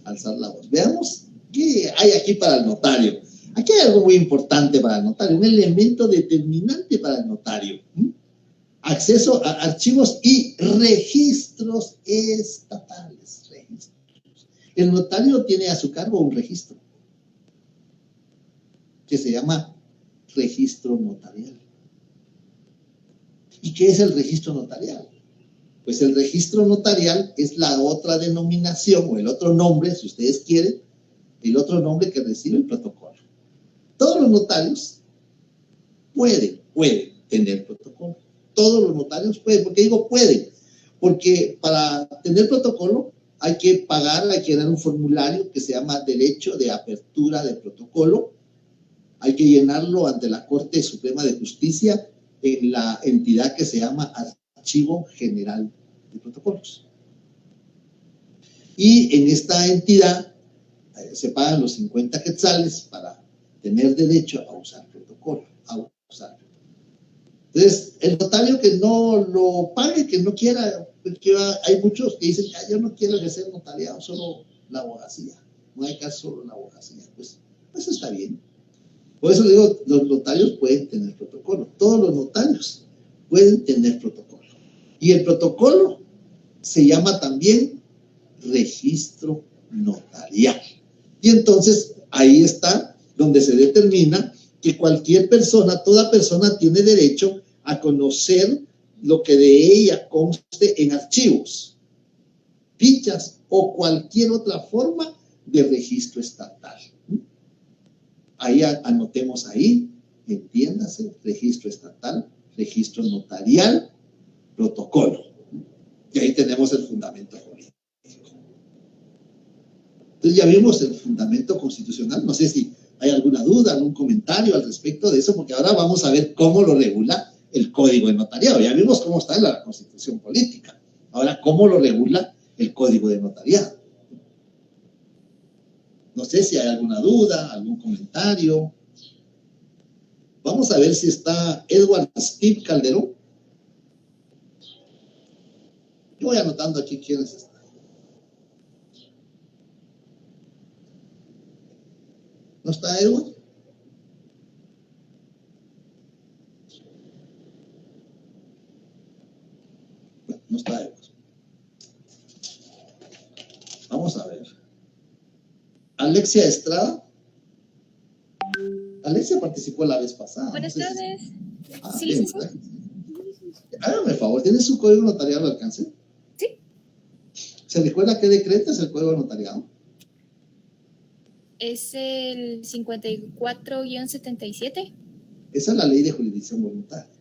alzar la voz. Veamos qué hay aquí para el notario. Aquí hay algo muy importante para el notario, un elemento determinante para el notario. Acceso a archivos y registros estatales. El notario tiene a su cargo un registro que se llama registro notarial. ¿Y qué es el registro notarial? Pues el registro notarial es la otra denominación o el otro nombre, si ustedes quieren, el otro nombre que recibe el protocolo. Todos los notarios pueden tener protocolo. Todos los notarios pueden. ¿Por qué digo pueden? Porque para tener protocolo hay que pagar, hay que dar un formulario que se llama Derecho de Apertura de Protocolo. Hay que llenarlo ante la Corte Suprema de Justicia en la entidad que se llama Archivo General de Protocolos. Y en esta entidad se pagan los 50 quetzales para tener derecho a usar protocolo, Entonces, el notario que no lo pague, que no quiera, porque hay muchos que dicen, yo no quiero ejercer notariado, solo la abogacía. No hay caso solo la abogacía. Pues está bien. Por eso digo, los notarios pueden tener protocolo. Todos los notarios pueden tener protocolo. Y el protocolo se llama también registro notarial. Y entonces, ahí está donde se determina que cualquier persona, toda persona tiene derecho a conocer lo que de ella conste en archivos, fichas o cualquier otra forma de registro estatal. Ahí anotemos ahí, entiéndase, registro estatal, registro notarial, protocolo. Y ahí tenemos el fundamento político. Entonces ya vimos el fundamento constitucional. No sé si hay alguna duda, algún comentario al respecto de eso, porque ahora vamos a ver cómo lo regula el Código de Notariado. Ya vimos cómo está en la Constitución Política. Ahora, ¿cómo lo regula el Código de Notariado? No sé si hay alguna duda, algún comentario. Vamos a ver si está Edward Steve Calderón. Yo voy anotando aquí quiénes están. ¿No está Edward? Bueno, no está Edward. Vamos a ver. Alexia Estrada. Alexia participó la vez pasada. Buenas tardes. Sí, bien, hágame el favor, ¿tiene su código notariado al alcance? Sí. ¿Se recuerda qué decreto es el código notariado? Es el 54-77. Esa es la ley de jurisdicción voluntaria.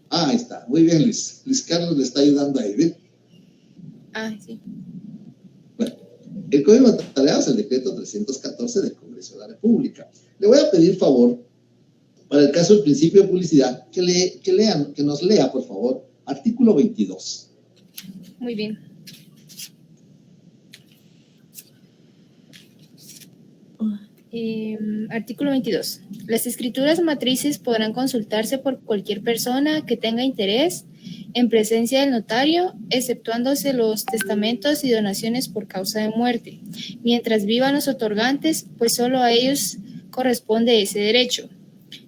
Ahí está. Muy bien, Luis. Luis Carlos le está ayudando ahí, ¿ven? Sí. Bueno, el código notariado es el decreto 314 del Congreso de la República. Le voy a pedir favor, para el caso del principio de publicidad, que nos lea, por favor, artículo 22. Muy bien. Artículo 22. Las escrituras matrices podrán consultarse por cualquier persona que tenga interés en presencia del notario, exceptuándose los testamentos y donaciones por causa de muerte, mientras vivan los otorgantes, pues solo a ellos corresponde ese derecho.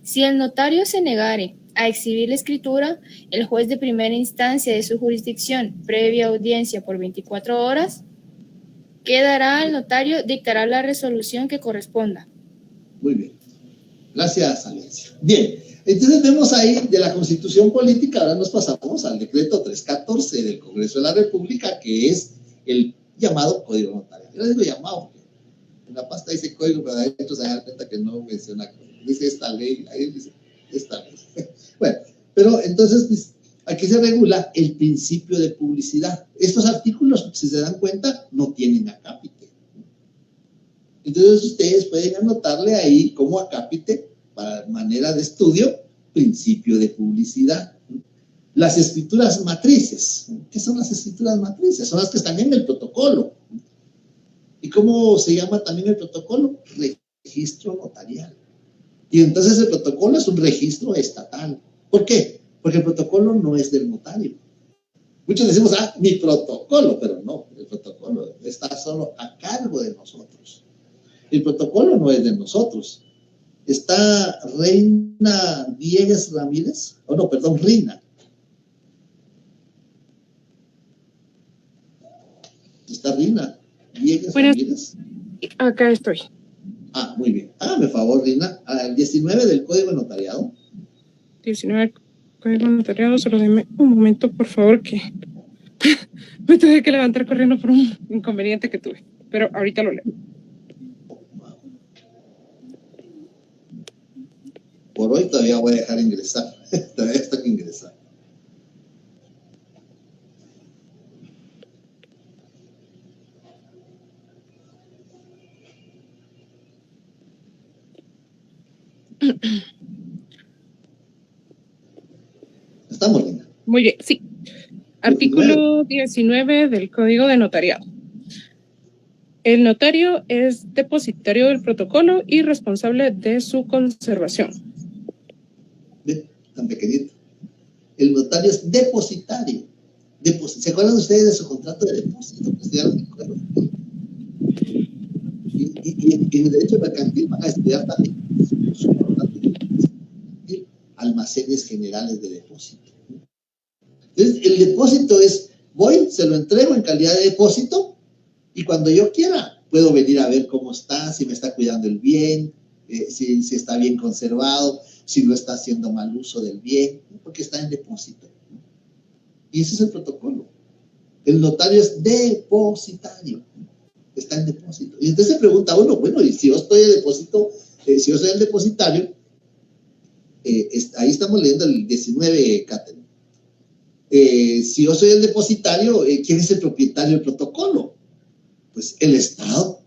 Si el notario se negare a exhibir la escritura, el juez de primera instancia de su jurisdicción, previa audiencia por 24 horas, quedará al notario, dictará la resolución que corresponda. Muy bien. Gracias, Alencia. Bien, entonces vemos ahí de la Constitución Política, ahora nos pasamos al decreto 314 del Congreso de la República, que es el llamado Código Notarial. Yo digo llamado, porque en la pasta dice código, pero adentro se da cuenta que no menciona código. Dice esta ley, ahí dice esta ley. Bueno, pero entonces pues, aquí se regula el principio de publicidad. Estos artículos, si se dan cuenta, no tienen acápite. Entonces ustedes pueden anotarle ahí como acápite, para manera de estudio, principio de publicidad. Las escrituras matrices. ¿Qué son las escrituras matrices? Son las que están en el protocolo. ¿Y cómo se llama también el protocolo? registro notarial. Y entonces el protocolo es un registro estatal. ¿Por qué? Porque el protocolo no es del notario. Muchos decimos, mi protocolo, pero no, el protocolo está solo a cargo de nosotros. El protocolo no es de nosotros. Está Reina Diegues Ramírez, Rina. ¿Está Rina Diegues Ramírez? Acá estoy. Muy bien. Hágame favor, Rina. Al 19 del Código de Notariado. 19 del Código de Notariado, solo deme un momento, por favor, que me tuve que levantar corriendo por un inconveniente que tuve. Pero ahorita lo leo. Por hoy todavía voy a dejar ingresar. Todavía está que ingresar. Estamos, Lina. Muy bien, sí. Artículo 19 del Código de Notariado. El notario es depositario del protocolo y responsable de su conservación. Tan pequeñito. El notario es depositario. ¿Se acuerdan ustedes de su contrato de depósito? Y en el derecho mercantil van a estudiar también almacenes generales de depósito. Entonces, el depósito es, se lo entrego en calidad de depósito y cuando yo quiera puedo venir a ver cómo está, si me está cuidando el bien, si está bien conservado, si no está haciendo mal uso del bien, porque está en depósito. Y ese es el protocolo. El notario es depositario, está en depósito. Y entonces se pregunta uno, bueno, y si yo estoy de depósito, si yo soy el depositario, ahí estamos leyendo el 19, Catherine. Si yo soy el depositario, ¿quién es el propietario del protocolo? Pues el Estado.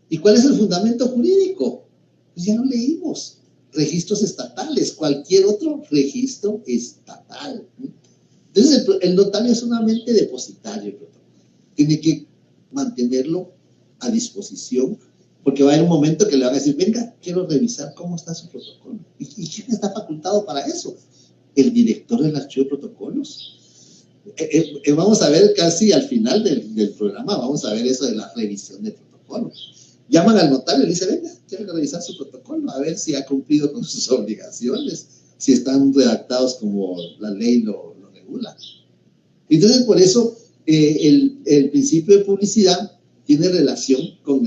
¿Y cuál es el fundamento jurídico? Pues ya lo leímos. Registros estatales, cualquier otro registro estatal. Entonces el notario es solamente depositario. Tiene que mantenerlo a disposición, porque va a haber un momento que le van a decir, venga, quiero revisar cómo está su protocolo. ¿Y quién está facultado para eso? El director del archivo de protocolos. Vamos a ver casi al final del programa, vamos a ver eso de la revisión de protocolos. Llaman al notario y le dicen, venga, quiero revisar su protocolo, a ver si ha cumplido con sus obligaciones, si están redactados como la ley lo regula. Entonces, por eso, el principio de publicidad tiene relación con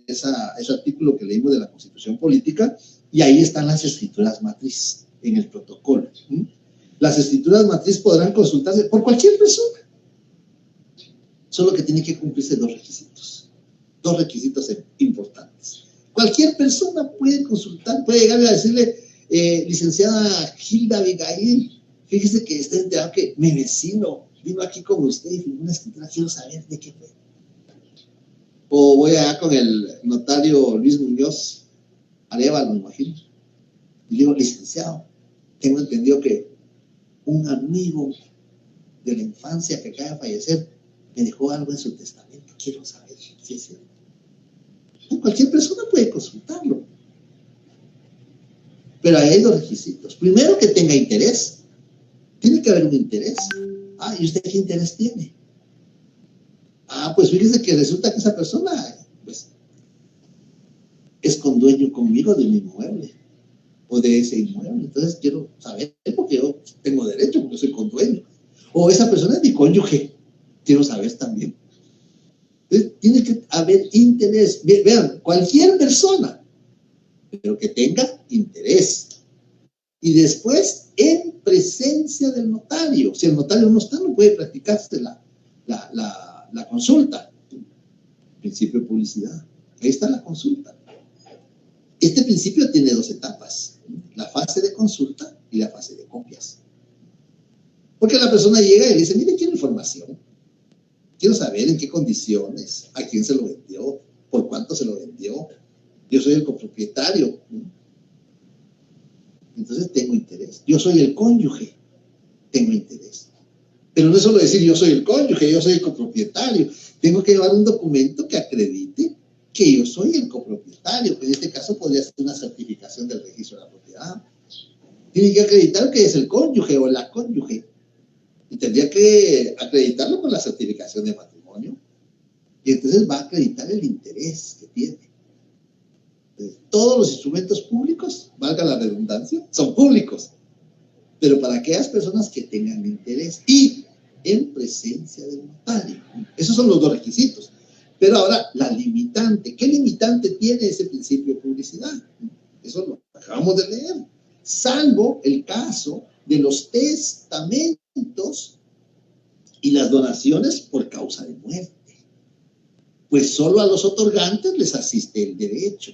ese artículo que leímos de la Constitución Política, y ahí están las escrituras matriz en el protocolo. Las escrituras matriz podrán consultarse por cualquier persona, solo que tiene que cumplirse dos requisitos importantes. Cualquier persona puede consultar, puede llegarle a decirle, licenciada Gilda Abigail, fíjese que está enterado que mi vecino vino aquí con usted y firmó una escritura, quiero saber de qué fue. O voy allá con el notario Luis Muñoz Arevalo, me imagino, y digo, licenciado, tengo entendido que un amigo de la infancia que acaba de fallecer me dejó algo en su testamento, quiero saber si es cierto. Cualquier persona puede consultarlo, pero hay dos requisitos. Primero, que tenga interés. Tiene que haber un interés. ¿Y usted qué interés tiene? Pues fíjese que resulta que esa persona pues, es condueño conmigo de un inmueble o de ese inmueble. Entonces quiero saber porque yo tengo derecho, porque soy condueño. O esa persona es mi cónyuge. Quiero saber también. Entonces, tiene que haber interés. Vean, cualquier persona, pero que tenga interés. Y después, en presencia del notario. Si el notario no está, no puede practicarse la consulta. Principio de publicidad. Ahí está la consulta. Este principio tiene dos etapas. La fase de consulta y la fase de copias. Porque la persona llega y le dice, mire, quiero información. Quiero saber en qué condiciones, a quién se lo vendió, por cuánto se lo vendió. Yo soy el copropietario. Entonces tengo interés. Yo soy el cónyuge. Tengo interés. Pero no es solo decir yo soy el cónyuge, yo soy el copropietario. Tengo que llevar un documento que acredite que yo soy el copropietario, que en este caso podría ser una certificación del registro de la propiedad. Tiene que acreditar que es el cónyuge o la cónyuge. Y tendría que acreditarlo con la certificación de matrimonio. Y entonces va a acreditar el interés que tiene. Entonces, todos los instrumentos públicos, valga la redundancia, son públicos. Pero para aquellas personas que tengan interés y en presencia del notario. Esos son los dos requisitos. Pero ahora, la limitante. ¿Qué limitante tiene ese principio de publicidad? Eso lo acabamos de leer. Salvo el caso de los testamentos y las donaciones por causa de muerte. Pues solo a los otorgantes les asiste el derecho.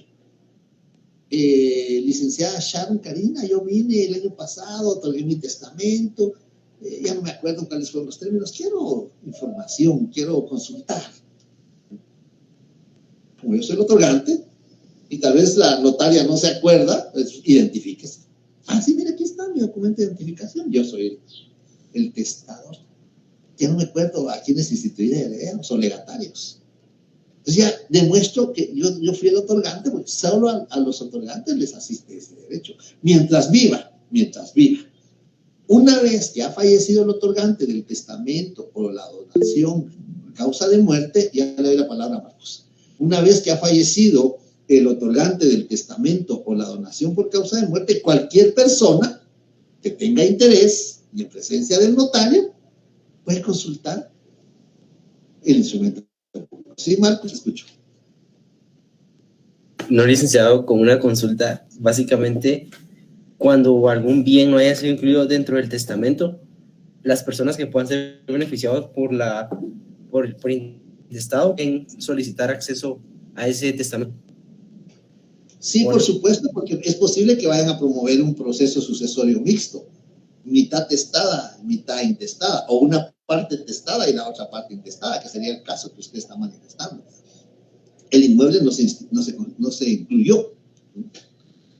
Licenciada Sharon Karina, yo vine el año pasado, otorgué mi testamento, ya no me acuerdo cuáles fueron los términos, quiero información, quiero consultar. Como yo soy el otorgante, y tal vez la notaria no se acuerda, pues identifíquese. Ah, sí, mira, aquí está mi documento de identificación, yo soy el testador. Ya no me acuerdo a quiénes instituí de herederos o legatarios. Entonces ya demuestro que yo fui el otorgante, porque solo a los otorgantes les asiste ese derecho. Mientras viva. Una vez que ha fallecido el otorgante del testamento o la donación por causa de muerte, ya le doy la palabra a Marcos. Una vez que ha fallecido el otorgante del testamento o la donación por causa de muerte, cualquier persona que tenga interés y en presencia del notario puede consultar el instrumento. Sí, Marcos, escucho. No, licenciado, con una consulta, básicamente, cuando algún bien no haya sido incluido dentro del testamento, las personas que puedan ser beneficiadas por intestado en solicitar acceso a ese testamento. Sí, por supuesto, porque es posible que vayan a promover un proceso sucesorio mixto, mitad testada, mitad intestada, o una parte testada y la otra parte intestada, que sería el caso que usted está manifestando. El inmueble no se incluyó.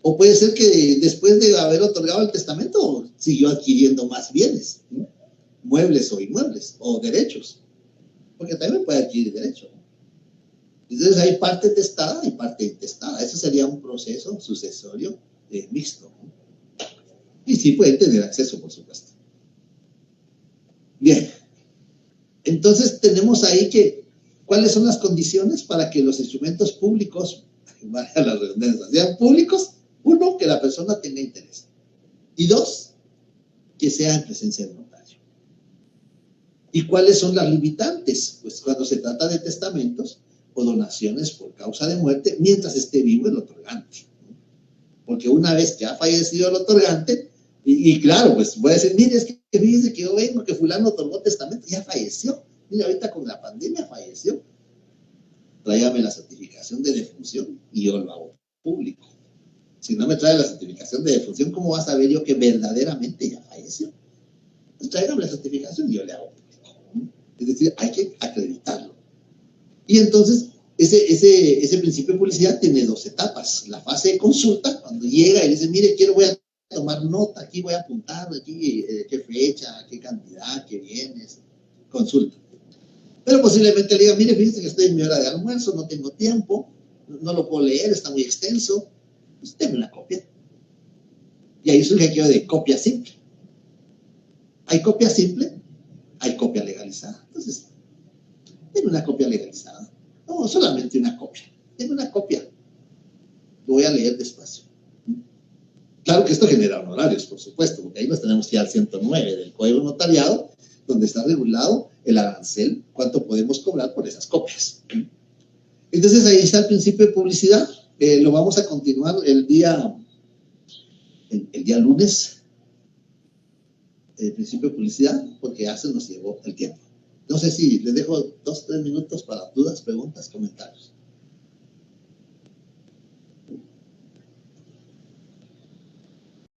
O puede ser que después de haber otorgado el testamento siguió adquiriendo más bienes, ¿no? Muebles o inmuebles, o derechos, porque también puede adquirir derechos. Entonces hay parte testada y parte intestada. Eso sería un proceso sucesorio mixto, ¿no? Y sí pueden tener acceso, por supuesto. Bien. Entonces tenemos ahí que, ¿cuáles son las condiciones para que los instrumentos públicos, valga la redundancia, sean públicos? Uno, que la persona tenga interés. Y dos, que sea en presencia del notario. ¿Y cuáles son las limitantes? Pues cuando se trata de testamentos o donaciones por causa de muerte, mientras esté vivo el otorgante. Porque una vez que ha fallecido el otorgante, y claro, pues voy a decir, mire, es que fíjese que yo vengo, que fulano otorgó testamento, ya falleció. Mire, ahorita con la pandemia falleció. Tráigame la certificación de defunción y yo lo hago público. Si no me trae la certificación de defunción, ¿cómo va a saber yo que verdaderamente ya falleció? Pues tráigame la certificación y yo le hago público. Es decir, hay que acreditarlo. Y entonces, ese principio de publicidad tiene dos etapas. La fase de consulta, cuando llega y dice, mire, voy a tomar nota, aquí voy a apuntar, aquí qué fecha, qué cantidad, qué bienes, consulta. Pero posiblemente le diga, mire, fíjense que estoy en mi hora de almuerzo, no tengo tiempo, no lo puedo leer, está muy extenso, pues denme una copia. Y ahí surge aquello de copia simple. Hay copia simple, hay copia legalizada. Entonces, denme una copia legalizada. No, solamente una copia. Denme una copia. Lo voy a leer despacio. Claro que esto genera honorarios, por supuesto, porque ahí nos tenemos que ir al 109 del Código Notariado, donde está regulado el arancel, cuánto podemos cobrar por esas copias. Entonces ahí está el principio de publicidad. Lo vamos a continuar el día lunes, el principio de publicidad, porque ya se nos llevó el tiempo. No sé si les dejo 2 o 3 minutos para dudas, preguntas, comentarios.